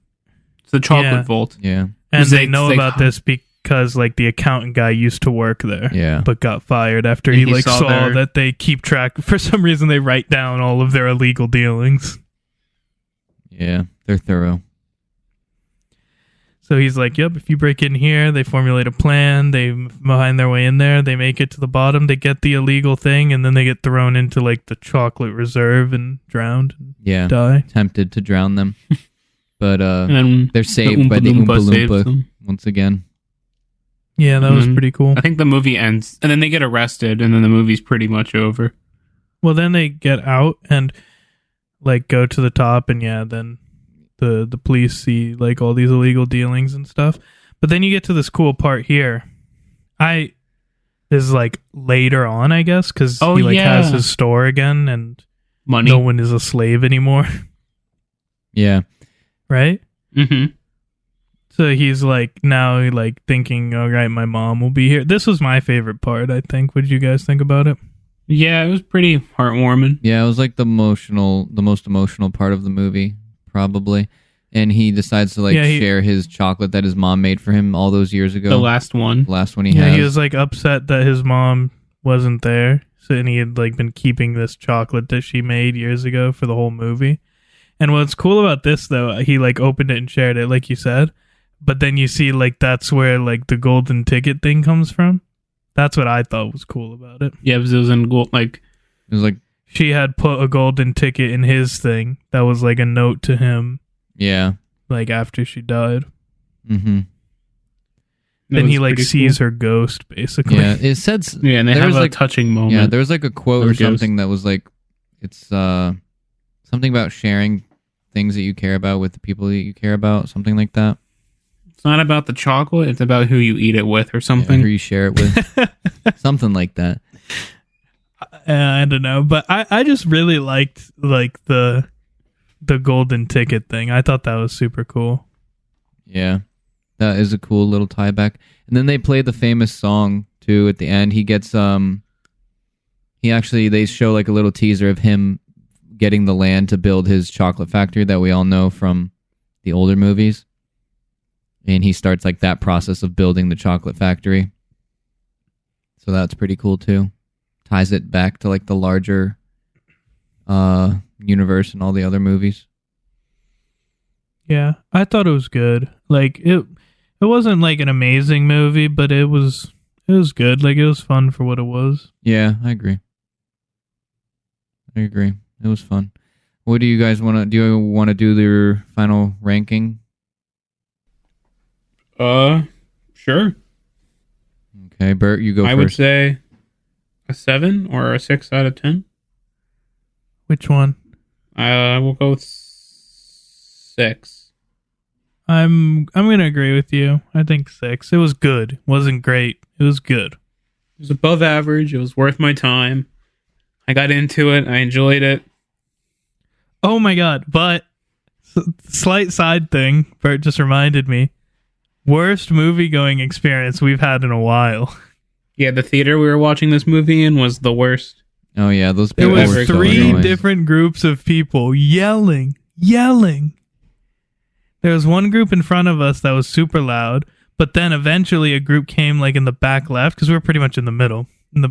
the chocolate vault. Yeah. And they know about this because like the accountant guy used to work there. Yeah. But got fired after And he like saw that they keep track. For some reason they write down all of their illegal dealings. Yeah. They're thorough. So he's like, yep, if you break in here, they formulate a plan, they find their way in there, they make it to the bottom, they get the illegal thing, and then they get thrown into like the chocolate reserve and drowned and die. Tempted to drown them. But and then they're saved by the Oompa saves Loompa them. once again. Yeah, that was pretty cool. I think the movie ends, and then they get arrested, and then the movie's pretty much over. Well, then they get out and like go to the top, and then the police see like all these illegal dealings and stuff. But then you get to this cool part here. This is like later on, I guess, because he has his store again, and money. No one is a slave anymore. Yeah. Right? Mm-hmm. So he's like now like thinking, all right, my mom will be here. This was my favorite part, I think. What did you guys think about it? Yeah, it was pretty heartwarming. Yeah, it was like the most emotional part of the movie, probably. And he decides to like share his chocolate that his mom made for him all those years ago. The last one he has. He was like upset that his mom wasn't there. So and he had like been keeping this chocolate that she made years ago for the whole movie. And what's cool about this though, he like opened it and shared it, like you said. But then you see like that's where like the golden ticket thing comes from. That's what I thought was cool about it. Yeah, because it was in gold. Like it was like she had put a golden ticket in his thing that was like a note to him. Yeah. Like after she died. Mm-hmm. Then he like sees her ghost basically. Yeah, it said. Yeah, and they have a touching moment. Yeah, there was like a quote or something that was like, it's something about sharing things that you care about with the people that you care about, something like that. It's not about the chocolate, it's about who you eat it with or something. Who you share it with. Something like that. I don't know, but I just really liked like the golden ticket thing. I thought that was super cool. Yeah. That is a cool little tie back. And then they play the famous song too at the end. He gets they show like a little teaser of him getting the land to build his chocolate factory that we all know from the older movies. And he starts like that process of building the chocolate factory. So that's pretty cool too. Ties it back to like the larger universe and all the other movies. Yeah, I thought it was good. Like it wasn't like an amazing movie, but it was good. Like it was fun for what it was. Yeah, I agree. It was fun. What do you guys want to do? You want to do your final ranking? Sure. Okay, Bert, you go first. I would say a 7 or a 6 out of 10. Which one? We'll go with 6. I'm gonna agree with you. I think 6. It was good. Wasn't great. It was good. It was above average. It was worth my time. I got into it. I enjoyed it. Oh my god! But slight side thing. Bert just reminded me. Worst movie going experience we've had in a while. Yeah, the theater we were watching this movie in was the worst. Oh yeah, those There people were was so 3 annoying. different groups of people yelling. There was one group in front of us that was super loud, but then eventually a group came like in the back left because we were pretty much in the middle,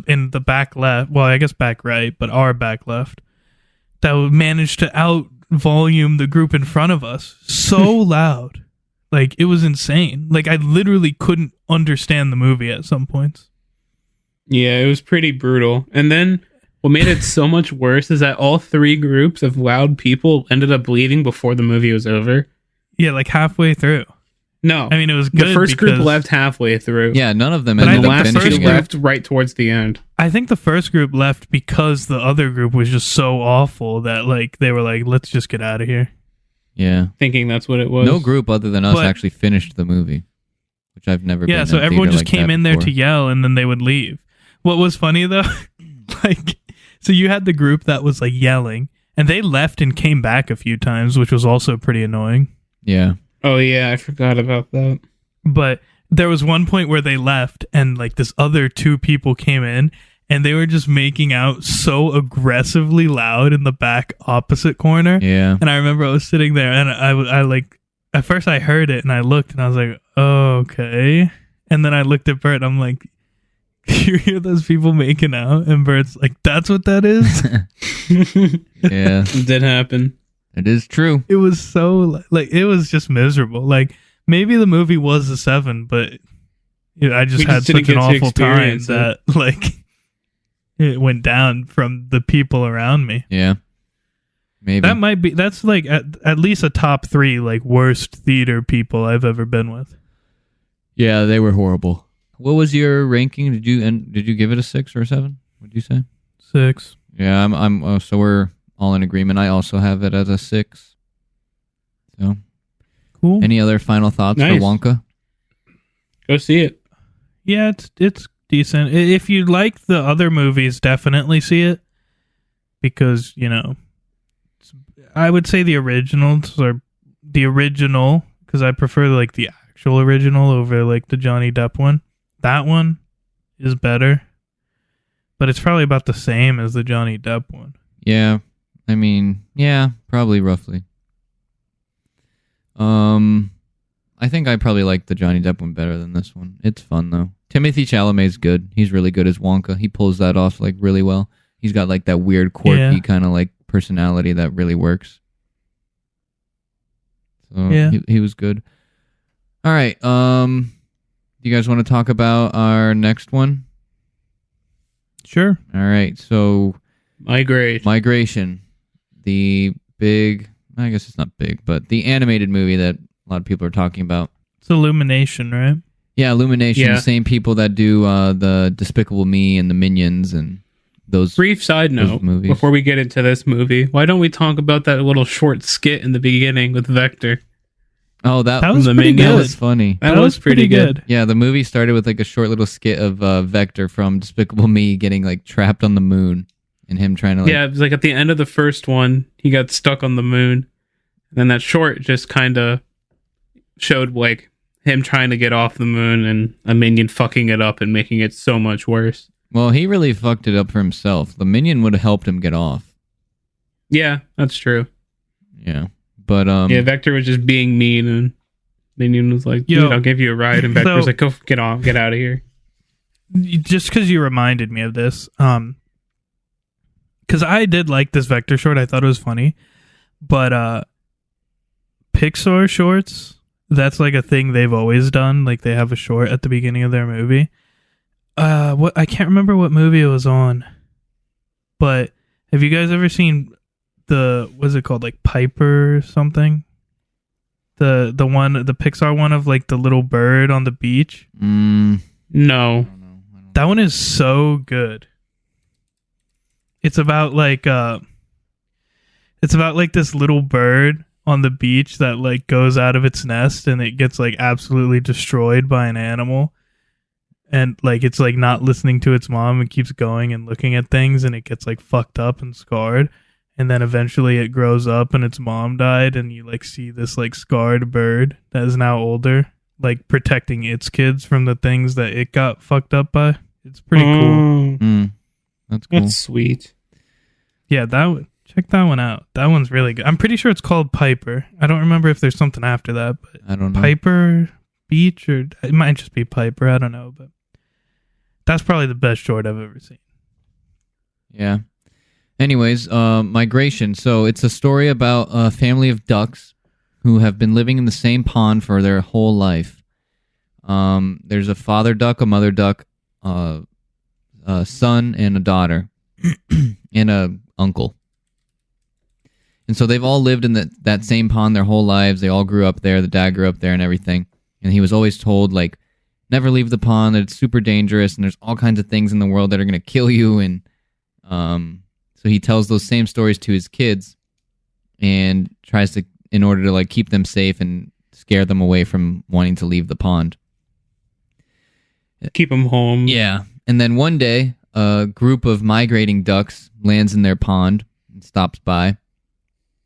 in the back left. Well, I guess back right, but our back left. That managed to out volume the group in front of us so loud, like it was insane. Like I literally couldn't understand the movie at some points. Yeah, it was pretty brutal. And then what made it so much worse is that all 3 groups of loud people ended up leaving before the movie was over. Yeah, like halfway through. No. I mean, it was good. The first group because left halfway through. Yeah, none of them But I And ended the up think last 2 finishing it. left right towards the end. I think the first group left because the other group was just so awful that like they were like, let's just get out of here. Yeah, Thinking that's what it was. no group other than us But- actually finished the movie, which I've never. Yeah, been so in a everyone theater just like came that in there before. to yell and then they would leave. What was funny though, like, so you had the group that was like yelling and they left and came back a few times, which was also pretty annoying. Yeah, Oh, yeah, I forgot about that. But there was one point where they left and like this other 2 people came in and they were just making out so aggressively loud in the back opposite corner. yeah. And I remember I was sitting there and I like, at first I heard it and I looked and I was like, oh, okay. And then I looked at Bert and I'm like, you hear those people making out? And Bert's like, that's what that is? Yeah, It did happen. it is true. It was so, like, it was just miserable. Like, maybe the movie was a 7, but I just We had just didn't such an get to awful time experience that, like, it went down from the people around me. Yeah, maybe. That might be, that's like at least a top 3, like, worst theater people I've ever been with. Yeah, they were horrible. What was your ranking? Did you give it a 6 or a 7? What did you say? 6. Yeah, I'm. So we're all in agreement. I also have it as a 6. So, Cool. any other final thoughts Nice. for Wonka? Go see it. Yeah, it's decent. If you like the other movies, definitely see it. Because, you know, I would say the originals are the original, because I prefer like the actual original over like the Johnny Depp one. That one is better. But it's probably about the same as the Johnny Depp one. Yeah, I mean, yeah, probably roughly. I think I probably like the Johnny Depp one better than this one. It's fun though. Timothy Chalamet's good. He's really good as Wonka. He pulls that off like really well. He's got like that weird, quirky Yeah. kind of like personality that really works. So Yeah. he was good. All right. Do you guys want to talk about our next one? Sure. All right. So Migration. the big, I guess it's not big, but the animated movie that a lot of people are talking about. It's Illumination, right? Yeah, Illumination, Yeah. the same people that do the Despicable Me and the Minions and those. Brief side note movies. before we get into this movie. Why don't we talk about that little short skit in the beginning with Vector? Oh, that was the pretty Minions. that good. was funny. That was pretty good. Yeah, the movie started with like a short little skit of Vector from Despicable Me getting like trapped on the moon and him trying to like. Yeah, it was like at the end of the first one, he got stuck on the moon. And then that short just kind of showed like him trying to get off the moon and a minion fucking it up and making it so much worse. Well, he really fucked it up for himself. The minion would have helped him get off. Yeah, that's true. Yeah, but Yeah, Vector was just being mean and Minion was like, Yo. "Dude, I'll give you a ride." And Vector was So- like, "Go get off, get out of here." Just because you reminded me of this, because I did like this Vector short. I thought it was funny, but Pixar shorts, that's like a thing they've always done. Like they have a short at the beginning of their movie. What I can't remember what movie it was on, but have you guys ever seen what's it called, like Piper or something? The Pixar one of like the little bird on the beach. No. That one is so good. It's about like this little bird on the beach that like goes out of its nest and it gets like absolutely destroyed by an animal. And like it's like not listening to its mom and keeps going and looking at things, and it gets like fucked up and scarred. And then eventually it grows up and its mom died, and you like see this like scarred bird that is now older, like protecting its kids from the things that it got fucked up by. It's pretty cool. That's cool. That's sweet. Yeah, check that one out. That one's really good. I'm pretty sure it's called Piper. I don't remember if there's something after that, but I don't know. Piper Beach, or it might just be Piper. I don't know, but that's probably the best short I've ever seen. Yeah. Anyways, migration. So it's a story about a family of ducks who have been living in the same pond for their whole life. There's a father duck, a mother duck, a son, and a daughter, and a uncle. And so they've all lived in that same pond their whole lives. They all grew up there. The dad grew up there and everything. And he was always told, like, never leave the pond, that it's super dangerous, and there's all kinds of things in the world that are going to kill you. And so he tells those same stories to his kids and tries to, in order to like keep them safe and scare them away from wanting to leave the pond. Keep them home. Yeah. And then one day, a group of migrating ducks lands in their pond and stops by.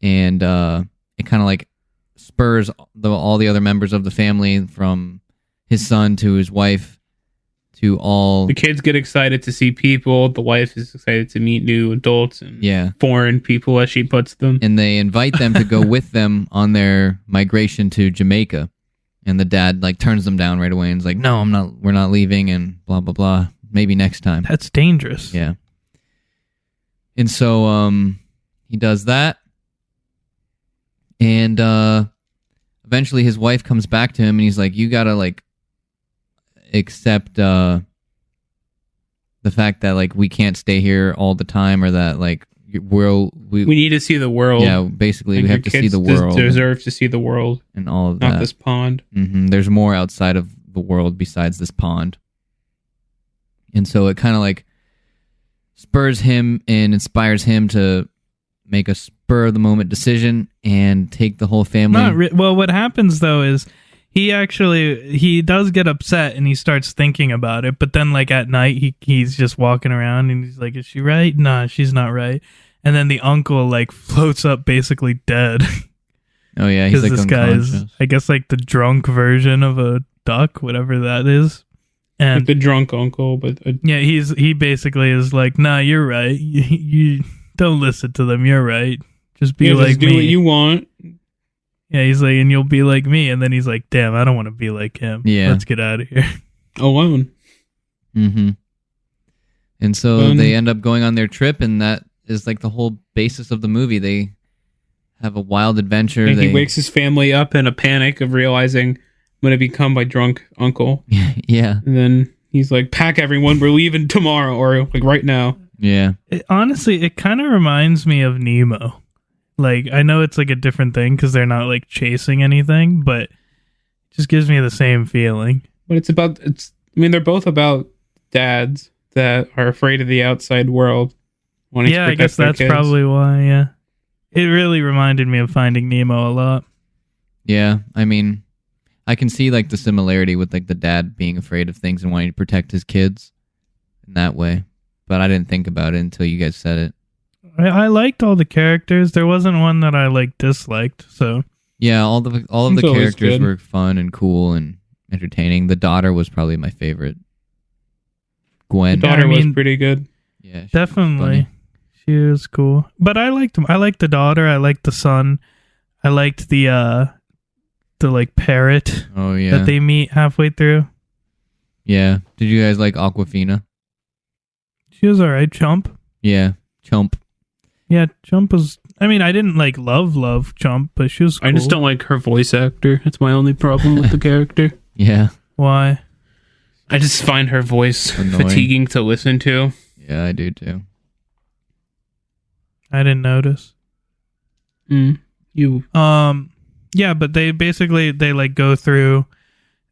And it kind of like spurs all the other members of the family, from his son to his wife to all... The kids get excited to see people. The wife is excited to meet new adults and foreign people, as she puts them. And they invite them to go with them on their migration to Jamaica. And the dad like turns them down right away and is like, no, we're not leaving, and blah, blah, blah. Maybe next time. That's dangerous. Yeah. And so he does that. And eventually his wife comes back to him and he's like, you gotta like accept the fact that like we can't stay here all the time, or that like we need to see the world. Yeah, basically and we have to see the world. Deserve to see the world and all of that. Not this pond. Mm-hmm. There's more outside of the world besides this pond. And so it kind of like spurs him and inspires him to make a spur of the moment decision and take the whole family. Well, what happens though is he does get upset and he starts thinking about it, but then like at night he's just walking around and he's like, is she right? Nah, she's not right. And then the uncle like floats up basically dead. Oh yeah, he's like this guy is, I guess, like the drunk version of a duck, whatever that is. And like the drunk uncle, but yeah, he basically is like, nah, you're right. You don't listen to them. You're right. Just be like just me. Do what you want. Yeah, he's like, and you'll be like me. And then he's like, damn, I don't want to be like him. Yeah. Let's get out of here. Alone. Mm-hmm. And so they end up going on their trip, and that is like the whole basis of the movie. They have a wild adventure. He wakes his family up in a panic of realizing I'm going to become my drunk uncle. Yeah. And then he's like, pack everyone, we're leaving tomorrow, or like right now. Yeah. Honestly, it kind of reminds me of Nemo. Like, I know it's like a different thing because they're not like chasing anything, but it just gives me the same feeling. But they're both about dads that are afraid of the outside world. Yeah, I guess that's probably why, yeah. It really reminded me of Finding Nemo a lot. Yeah, I mean, I can see like the similarity with like the dad being afraid of things and wanting to protect his kids in that way. But I didn't think about it until you guys said it. I liked all the characters. There wasn't one that I like disliked. So yeah, all of the characters were fun and cool and entertaining. The daughter was probably my favorite. Gwen. The daughter was pretty good. Yeah, definitely. She was cool. But I liked them. I liked the daughter. I liked the son. I liked the like parrot. Oh yeah, that they meet halfway through. Yeah. Did you guys like Aquafina? She was alright. Chump. Yeah, Chump. Yeah, Chump was. I mean, I didn't like love Chump, but she was cool. I just don't like her voice actor. That's my only problem with the character. Yeah. Why? I just find her voice Annoying. fatiguing to listen to. Yeah, I do too. I didn't notice. You. Yeah, but they like go through.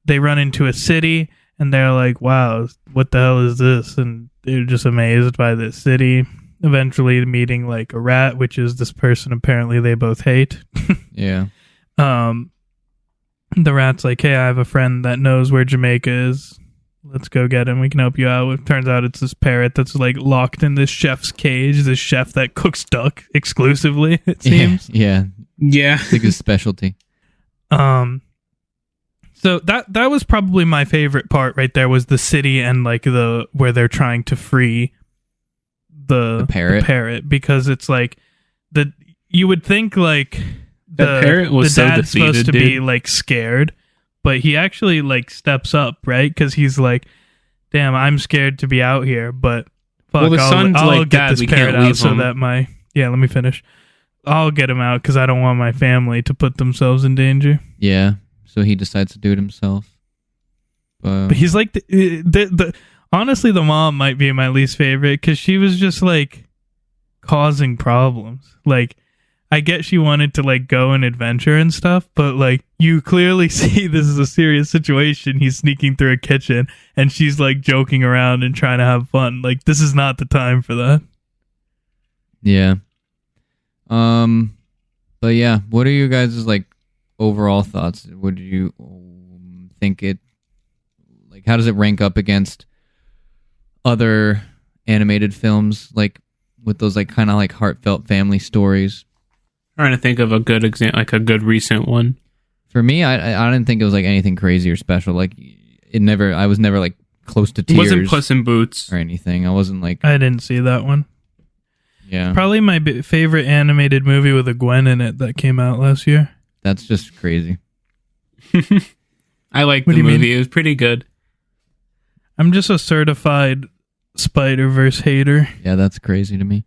They run into a city, and they're like, "Wow, what the hell is this?" And they're just amazed by this city. Eventually meeting like a rat, which is this person apparently they both hate. Yeah. The rat's like, "Hey, I have a friend that knows where Jamaica is. Let's go get him. We can help you out." It turns out it's this parrot that's like locked in this chef's cage, this chef that cooks duck exclusively, it seems. Yeah. Yeah. It's like his specialty. So that was probably my favorite part right there, was the city and like the where they're trying to free the parrot, because it's like you would think like the parrot was the so dad's defeated, supposed to dude. be like scared, but he actually like steps up, right? Because he's like, "Damn, I'm scared to be out here, but fuck, Well, the son's I'll like, get "Dad, this we parrot can't out leave so him." that my let me finish. I'll get him out because I don't want my family to put themselves in danger." Yeah. So he decides to do it himself. But he's like the honestly, the mom might be my least favorite because she was just like causing problems. Like, I get she wanted to like go and adventure and stuff, but like you clearly see this is a serious situation. He's sneaking through a kitchen and she's like joking around and trying to have fun. Like, this is not the time for that. Yeah. But yeah, what are you guys' like overall thoughts? Would you think it, like, how does it rank up against other animated films, like with those like kind of like heartfelt family stories? Trying to think of a good example, like a good recent one. For me, I didn't think it was like anything crazy or special. Like, I was never like close to It tears wasn't Puss in Boots. or anything. I wasn't like, I didn't see that one. yeah, Probably my favorite animated movie with a Gwen in it that came out last year. that's just crazy. I liked What the do you mean? movie. It was pretty good. I'm just a certified Spider-Verse hater. Yeah, that's crazy to me.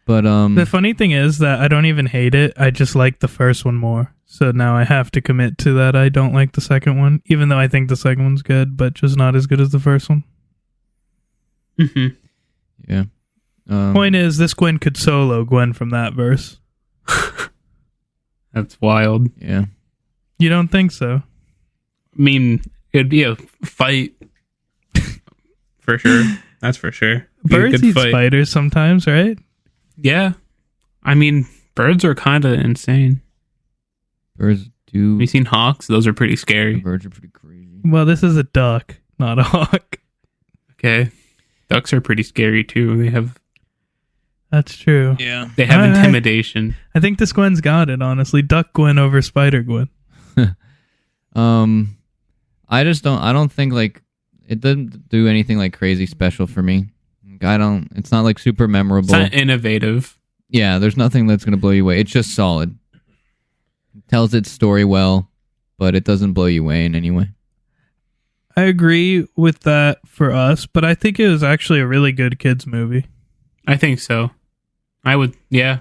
But The funny thing is that I don't even hate it. I just like the first one more. So now I have to commit to that. I don't like the second one, even though I think the second one's good, but just not as good as the first one. Mm-hmm. yeah. Point is, this Gwen could solo Gwen from that verse. That's wild. Yeah. You don't think so? I mean, it'd be a fight for sure. That's for sure. Be a Birds good eat fight. spiders sometimes, right? Yeah. I mean, birds are kind of insane. Birds do. Have you seen hawks? Those are pretty scary. Birds are pretty crazy. Well, this is a duck, not a hawk. Okay. Ducks are pretty scary too. That's true. Yeah. They have Alright. intimidation. I think this Gwen's got it, honestly. Duck Gwen over Spider Gwen. I don't think like it doesn't do anything like crazy special for me. Like, it's not like super It's memorable. not innovative. Yeah, there's nothing that's going to blow you away. It's just solid. It tells its story well, but it doesn't blow you away in any way. I agree with that for us, but I think it was actually a really good kids movie. I think so. I would, yeah.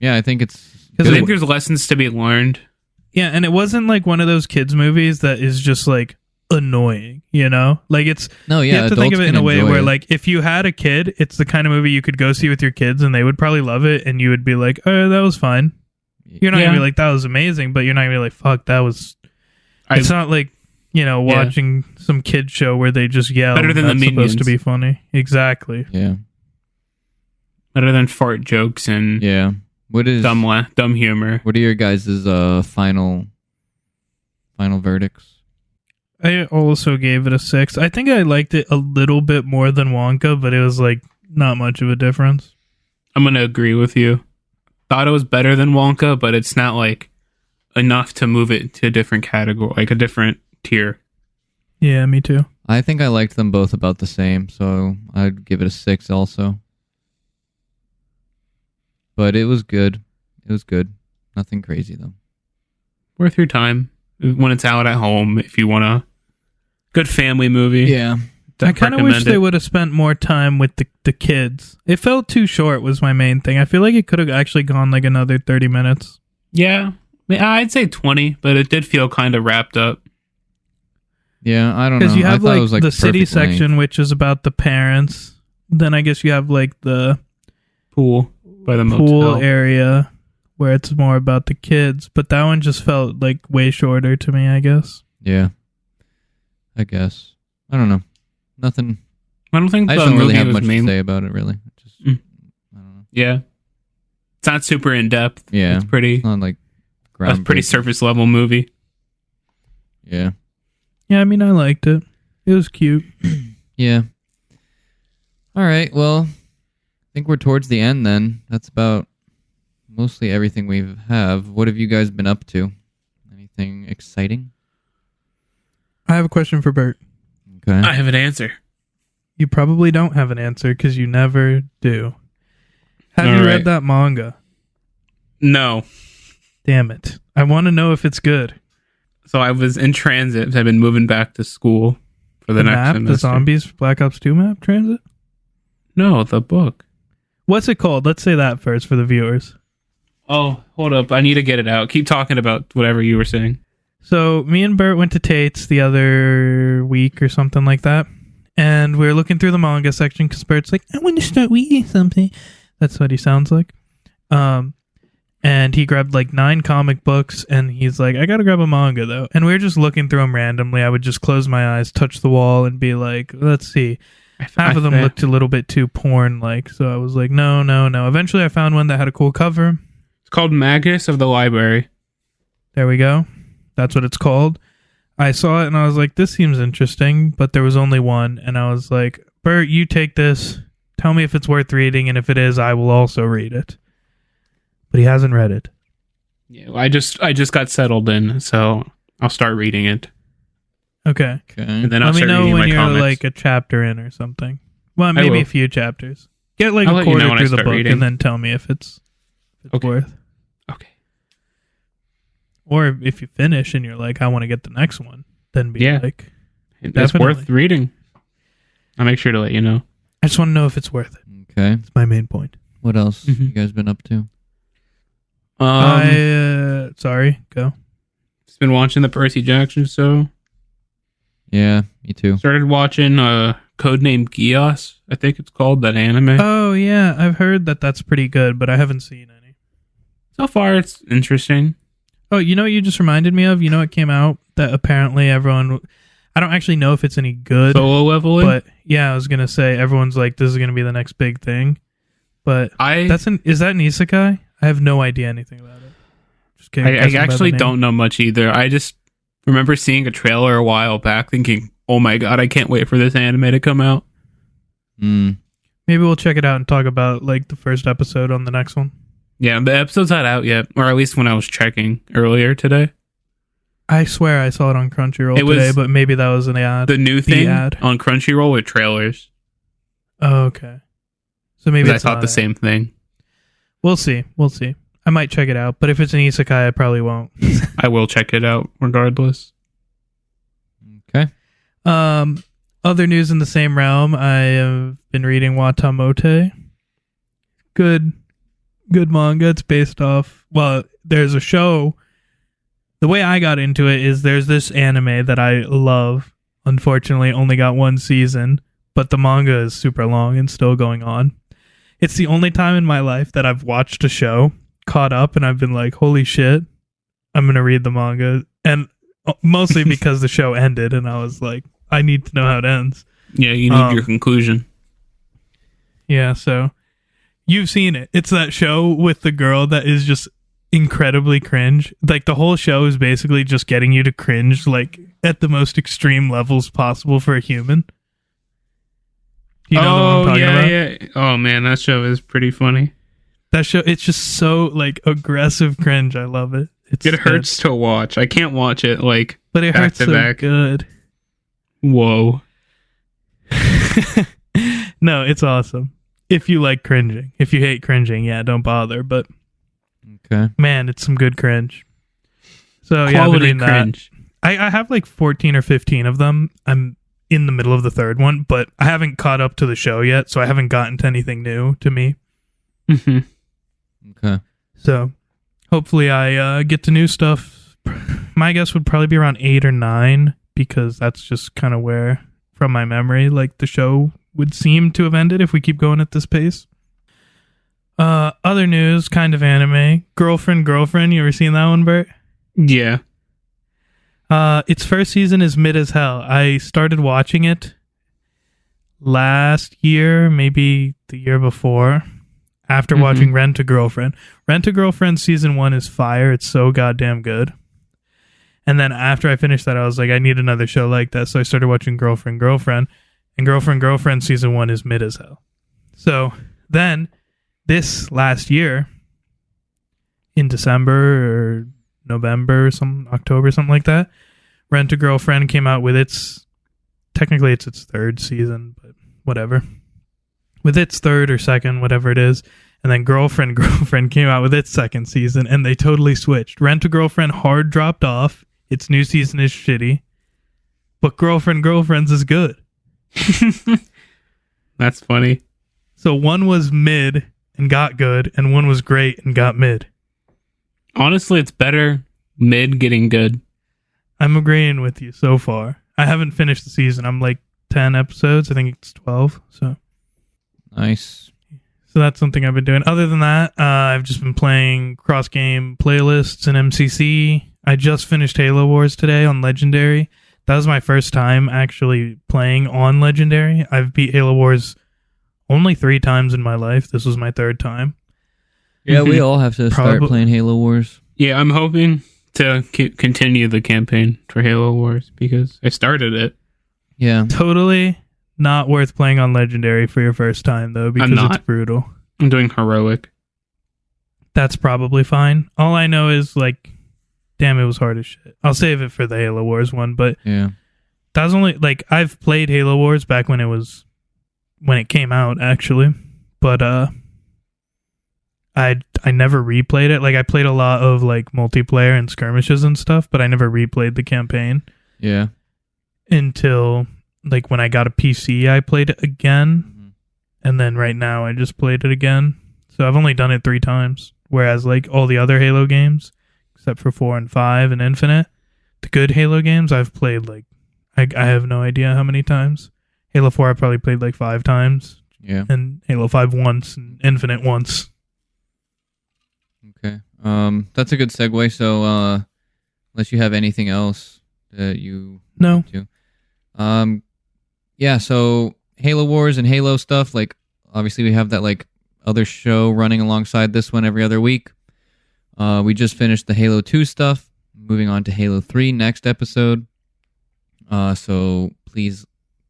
Yeah, I think it's I Good. think there's lessons to be learned. Yeah, and it wasn't like one of those kids movies that is just like annoying, you know? Like it's no, yeah. you have to think of it in a way enjoy where it. like if you had a kid, it's the kind of movie you could go see with your kids and they would probably love it and you would be like, "Oh, that was fine." You're not Yeah. gonna be like, "That was amazing," but you're not gonna be like, "Fuck, that was." It's not like, you know, Yeah. watching some kid show where they just yell. Better than That's the supposed to Minions. be funny. Exactly. Yeah, Better than fart jokes and yeah. What dumb humor. What are your guys' final verdicts? I also gave it a 6. I think I liked it a little bit more than Wonka, but it was like not much of a difference. I'm going to agree with you. Thought it was better than Wonka, but it's not like enough to move it to a different category, like a different tier. Yeah, me too. I think I liked them both about the same, so I'd give it a 6 also. But it was good. It was good. Nothing crazy though. Worth your time when it's out at home if you want a good family movie. Yeah. I kind of wish recommend they it. would have spent more time with the kids. It felt too short was my main thing. I feel like it could have actually gone like another 30 minutes. Yeah, I'd say 20, but it did feel kind of wrapped up. Yeah, I don't know. Because you have I thought it was, the city perfect length. section, which is about the parents. Then I guess you have like the Pool by the pool motel. area where it's more about the kids. But that one just felt like way shorter to me, I guess. Yeah, I guess. I don't know. Nothing. I don't think I the just don't really movie have was much to mainly. say about it, really. Just, Mm. I don't know. Yeah, it's not super in depth. Yeah, it's pretty. It's not like A pretty groundbreaking. surface level movie. Yeah. Yeah, I mean, I liked it. It was cute. Yeah. All right. Well, I think we're towards the end then. That's about mostly everything we have. What have you guys been up to? Anything exciting? I have a question for Bert. Okay. I have an answer. You probably don't have an answer because you never do. Have All you right. read that manga? No. Damn it. I want to know if it's good. So I was in transit. I've been moving back to school for the next map, semester. the Zombies Black Ops 2 map transit? No, the book. What's it called? Let's say that first for the viewers. Oh, hold up. I need to get it out. Keep talking about whatever you were saying. So me and Bert went to Tate's the other week or something like that. And we were looking through the manga section because Bert's like, I want to start reading something. That's what he sounds like. And he grabbed like 9 comic books and he's like, I gotta grab a manga though. And we were just looking through them randomly. I would just close my eyes, touch the wall and be like, let's see. Half of them looked a little bit too porn-like. So I was like, no. Eventually I found one that had a cool cover. It's called Magus of the Library. There we go. That's what it's called. I saw it and I was like, this seems interesting, but there was only one. And I was like, Bert, you take this. Tell me if it's worth reading. And if it is, I will also read it. But he hasn't read it. Yeah, I just got settled in, so I'll start reading it. Okay. Okay. And then I'll Let me start know reading when my you're comics. like a chapter in or something. Well, maybe will. a few chapters. Get like I'll a let you know quarter when I through the start book reading. and then tell me if it's Okay. worth. Okay. Or if you finish and you're like, I want to get the next one, then be Yeah. like, It's Definitely. worth reading. I'll make sure to let you know. I just want to know if it's worth it. Okay. That's my main point. What else Mhm. you guys been up to? Sorry, go. Just been watching the Percy Jackson show. Yeah, me too. Started watching Codename Geass, I think it's called, that anime. Oh yeah, I've heard that that's pretty good, but I haven't seen any. So far, it's interesting. Oh, you know what you just reminded me of? You know it came out that apparently everyone... I don't actually know if it's any good, Solo leveling. but yeah, I was going to say everyone's like, this is going to be the next big thing. But is that an isekai? I have no idea anything about it. Just I guessing by the actually name. don't know much either. I just remember seeing a trailer a while back thinking, oh my god, I can't wait for this anime to come out. Mm. Maybe we'll check it out and talk about like the first episode on the next one. Yeah, the episode's not out yet, or at least when I was checking earlier today. I swear I saw it on Crunchyroll It was today, but maybe that was an ad. The new thing ad. on Crunchyroll with trailers. Oh, okay. So maybe 'Cause I it's thought not the it. same thing. We'll see. I might check it out, but if it's an isekai, I probably won't. I will check it out regardless. Okay. Other news in the same realm, I have been reading Watamote. Good manga. It's based off... Well, there's a show... The way I got into it is there's this anime that I love. Unfortunately, only got 1 season, but the manga is super long and still going on. It's the only time in my life that I've watched a show, caught up, and I've been like, holy shit, I'm going to read the manga. And mostly because the show ended, and I was like, I need to know how it ends. Yeah, you need your conclusion. Yeah, so you've seen it. It's that show with the girl that is just incredibly cringe. Like the whole show is basically just getting you to cringe like at the most extreme levels possible for a human. You know the one I'm talking about? Yeah. Oh man, that show is pretty funny. That show, it's just so like aggressive cringe. I love it. It hurts to watch. I can't watch it like but it back hurts to so back. good. Whoa. No, it's awesome. If you like cringing. If you hate cringing, yeah, don't bother. But Okay. man, it's some good cringe. So yeah, I've been Quality reading that. cringe. I have like 14 or 15 of them. I'm in the middle of the third one, but I haven't caught up to the show yet, so I haven't gotten to anything new to me. Mhm. Okay. So hopefully I get to new stuff. My guess would probably be around 8 or 9, because that's just kind of where, from my memory, like the show would seem to have ended if we keep going at this pace. Other news, kind of anime. Girlfriend. You ever seen that one, Bert? Yeah. Its first season is mid as hell. I started watching it last year, maybe the year before, after watching Rent a Girlfriend. Rent a Girlfriend season 1 is fire. It's so goddamn good. And then after I finished that, I was like, I need another show like that. So I started watching Girlfriend. And Girlfriend season 1 is mid as hell. So then, this last year, in December or November or October, something like that, Rent a Girlfriend came out with its third season, but whatever. With its third or second, whatever it is. And then Girlfriend came out with its second season, and they totally switched. Rent a Girlfriend hard dropped off. Its new season is shitty. But Girlfriend's is good. That's funny. So one was mid and got good, and one was great and got mid. Honestly, it's better mid getting good. I'm agreeing with you so far. I haven't finished the season. I'm like 10 episodes. I think it's 12. So Nice. that's something I've been doing. Other than that, I've just been playing cross-game playlists and MCC. I just finished Halo Wars today on Legendary. That was my first time actually playing on Legendary. I've beat Halo Wars only 3 times in my life. This was my 3rd time. Yeah, we all have to start playing Halo Wars. Yeah, I'm hoping to continue the campaign for Halo Wars because I started it. Yeah. Totally not worth playing on Legendary for your first time, though, because it's brutal. I'm doing heroic. That's probably fine. All I know is, like, damn, it was hard as shit. I'll save it for the Halo Wars one, but yeah, that was only, like, I've played Halo Wars back when it came out, actually, but I never replayed it. Like, I played a lot of, like, multiplayer and skirmishes and stuff, but I never replayed the campaign. Yeah. Until, like, when I got a PC, I played it again, and then right now I just played it again. So I've only done it 3 times, whereas, like, all the other Halo games, except for 4 and 5 and Infinite, the good Halo games, I've played, like, I have no idea how many times. Halo 4 I probably played, like, 5 times. Yeah. And Halo 5 once, and Infinite once. Okay. That's a good segue. So, unless you have anything else that you No. want to. Yeah, so Halo Wars and Halo stuff, like, obviously we have that, like, other show running alongside this one every other week. We just finished the Halo 2 stuff, moving on to Halo 3 next episode. So please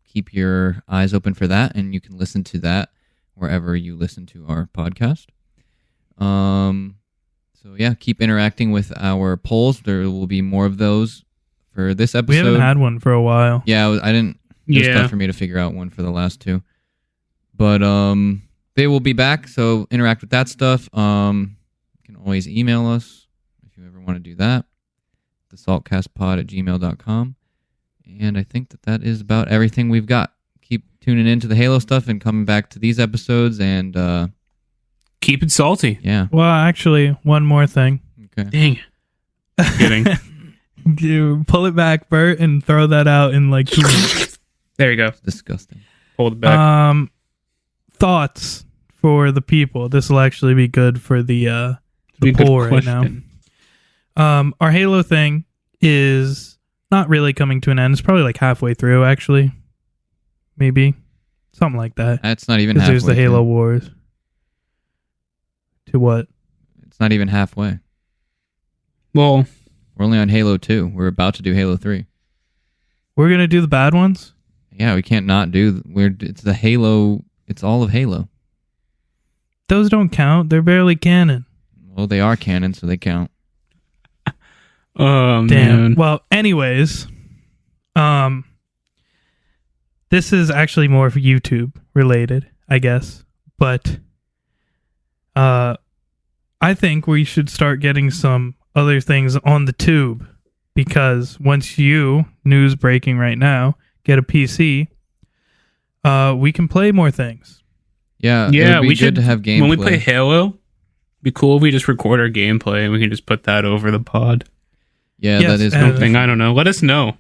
keep your eyes open for that, and you can listen to that wherever you listen to our podcast. So yeah, keep interacting with our polls. There will be more of those for this episode. We haven't had one for a while. Yeah, I didn't. It was tough for me to figure out one for the last 2, but they will be back. So interact with that stuff. You can always email us if you ever want to do that. thesaltcastpod@gmail.com. And I think that is about everything we've got. Keep tuning into the Halo stuff and coming back to these episodes, and keep it salty. Yeah. Well, actually, one more thing. Okay. Dang. Kidding. You pull it back, Bert, and throw that out in like 2 minutes. There you go. It's disgusting. Hold it back. Thoughts for the people. This will actually be good for the poll right now. Our Halo thing is not really coming to an end. It's probably like halfway through, actually. Maybe. Something like that. That's not even 'Cause halfway. there's the Halo through. Wars. To what? It's not even halfway. Well, We're only on Halo 2. We're about to do Halo 3. We're going to do the bad ones? Yeah, we can't not do... It's the Halo... It's all of Halo. Those don't count. They're barely canon. Well, they are canon, so they count. oh, Damn. man. Well, anyways, this is actually more for YouTube related, I guess. But I think we should start getting some other things on the tube, because once you, news breaking right now, get a PC, we can play more things. Yeah, Yeah, it would be we good should to have gameplay. When we play Halo, it'd be cool if we just record our gameplay and we can just put that over the pod. Yeah, Yes, that is and- Something, I don't know. Let us know.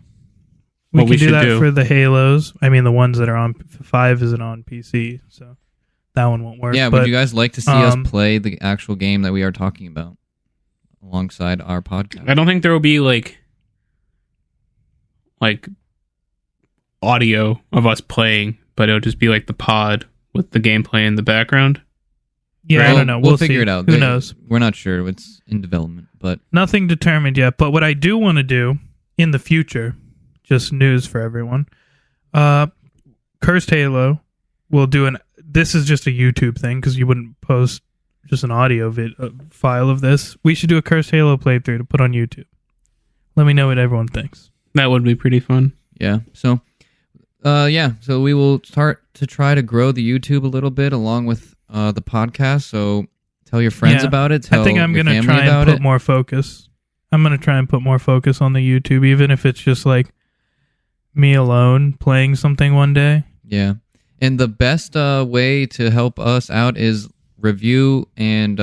We What can we do should that do. for the Halos. I mean, the ones that are on 5 isn't on PC, so that one won't work. Yeah, but would you guys like to see us um, play the actual game that we are talking about alongside our podcast? I don't think there will be like audio of us playing, but it'll just be like the pod with the gameplay in the background. yeah, I Well, don't know. We'll see. figure it out. Who knows? We're not sure. It's in development, but Nothing determined yet. But what I do want to do in the future, just news for everyone, Cursed Halo will do this is just a YouTube thing because you wouldn't post just an audio file of this. We should do a Cursed Halo playthrough to put on YouTube. Let me know what everyone thinks. That would be pretty fun. yeah. So, so we will start to try to grow the YouTube a little bit along with the podcast. So tell your friends Yeah. about it. Tell I think I'm your going to family try and about put it. more focus. I'm going to try and put more focus on the YouTube, even if it's just like me alone playing something one day. Yeah. And the best way to help us out is review and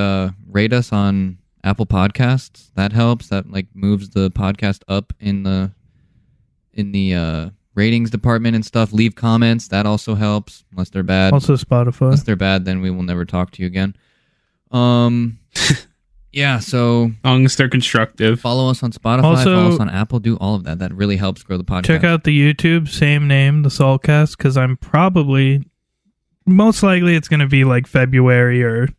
rate us on Apple Podcasts. That helps. That moves the podcast up in the ratings department and stuff. Leave comments. That also helps, unless they're bad. Also Spotify. Unless they're bad, then we will never talk to you again. Yeah, so As long as they're constructive. follow us on Spotify, Also- follow us on Apple, do all of that. That really helps grow the podcast. Check out the YouTube, same name, the Soulcast, because I'm most likely it's going to be like February or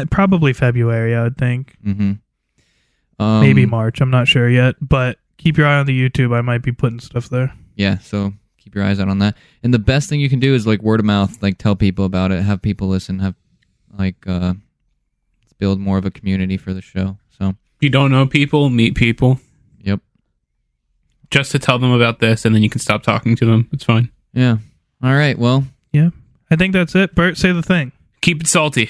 probably February, I would think. Mm-hmm. Maybe March, I'm not sure yet, but keep your eye on the YouTube. I might be putting stuff there. Yeah, so keep your eyes out on that. And the best thing you can do is word of mouth, tell people about it, have people listen, have let's build more of a community for the show. So If you don't know people, meet people. Yep. Just to tell them about this, and then you can stop talking to them. It's fine. yeah. All right, well, Yeah. I think that's it. Bert, say the thing. Keep it salty.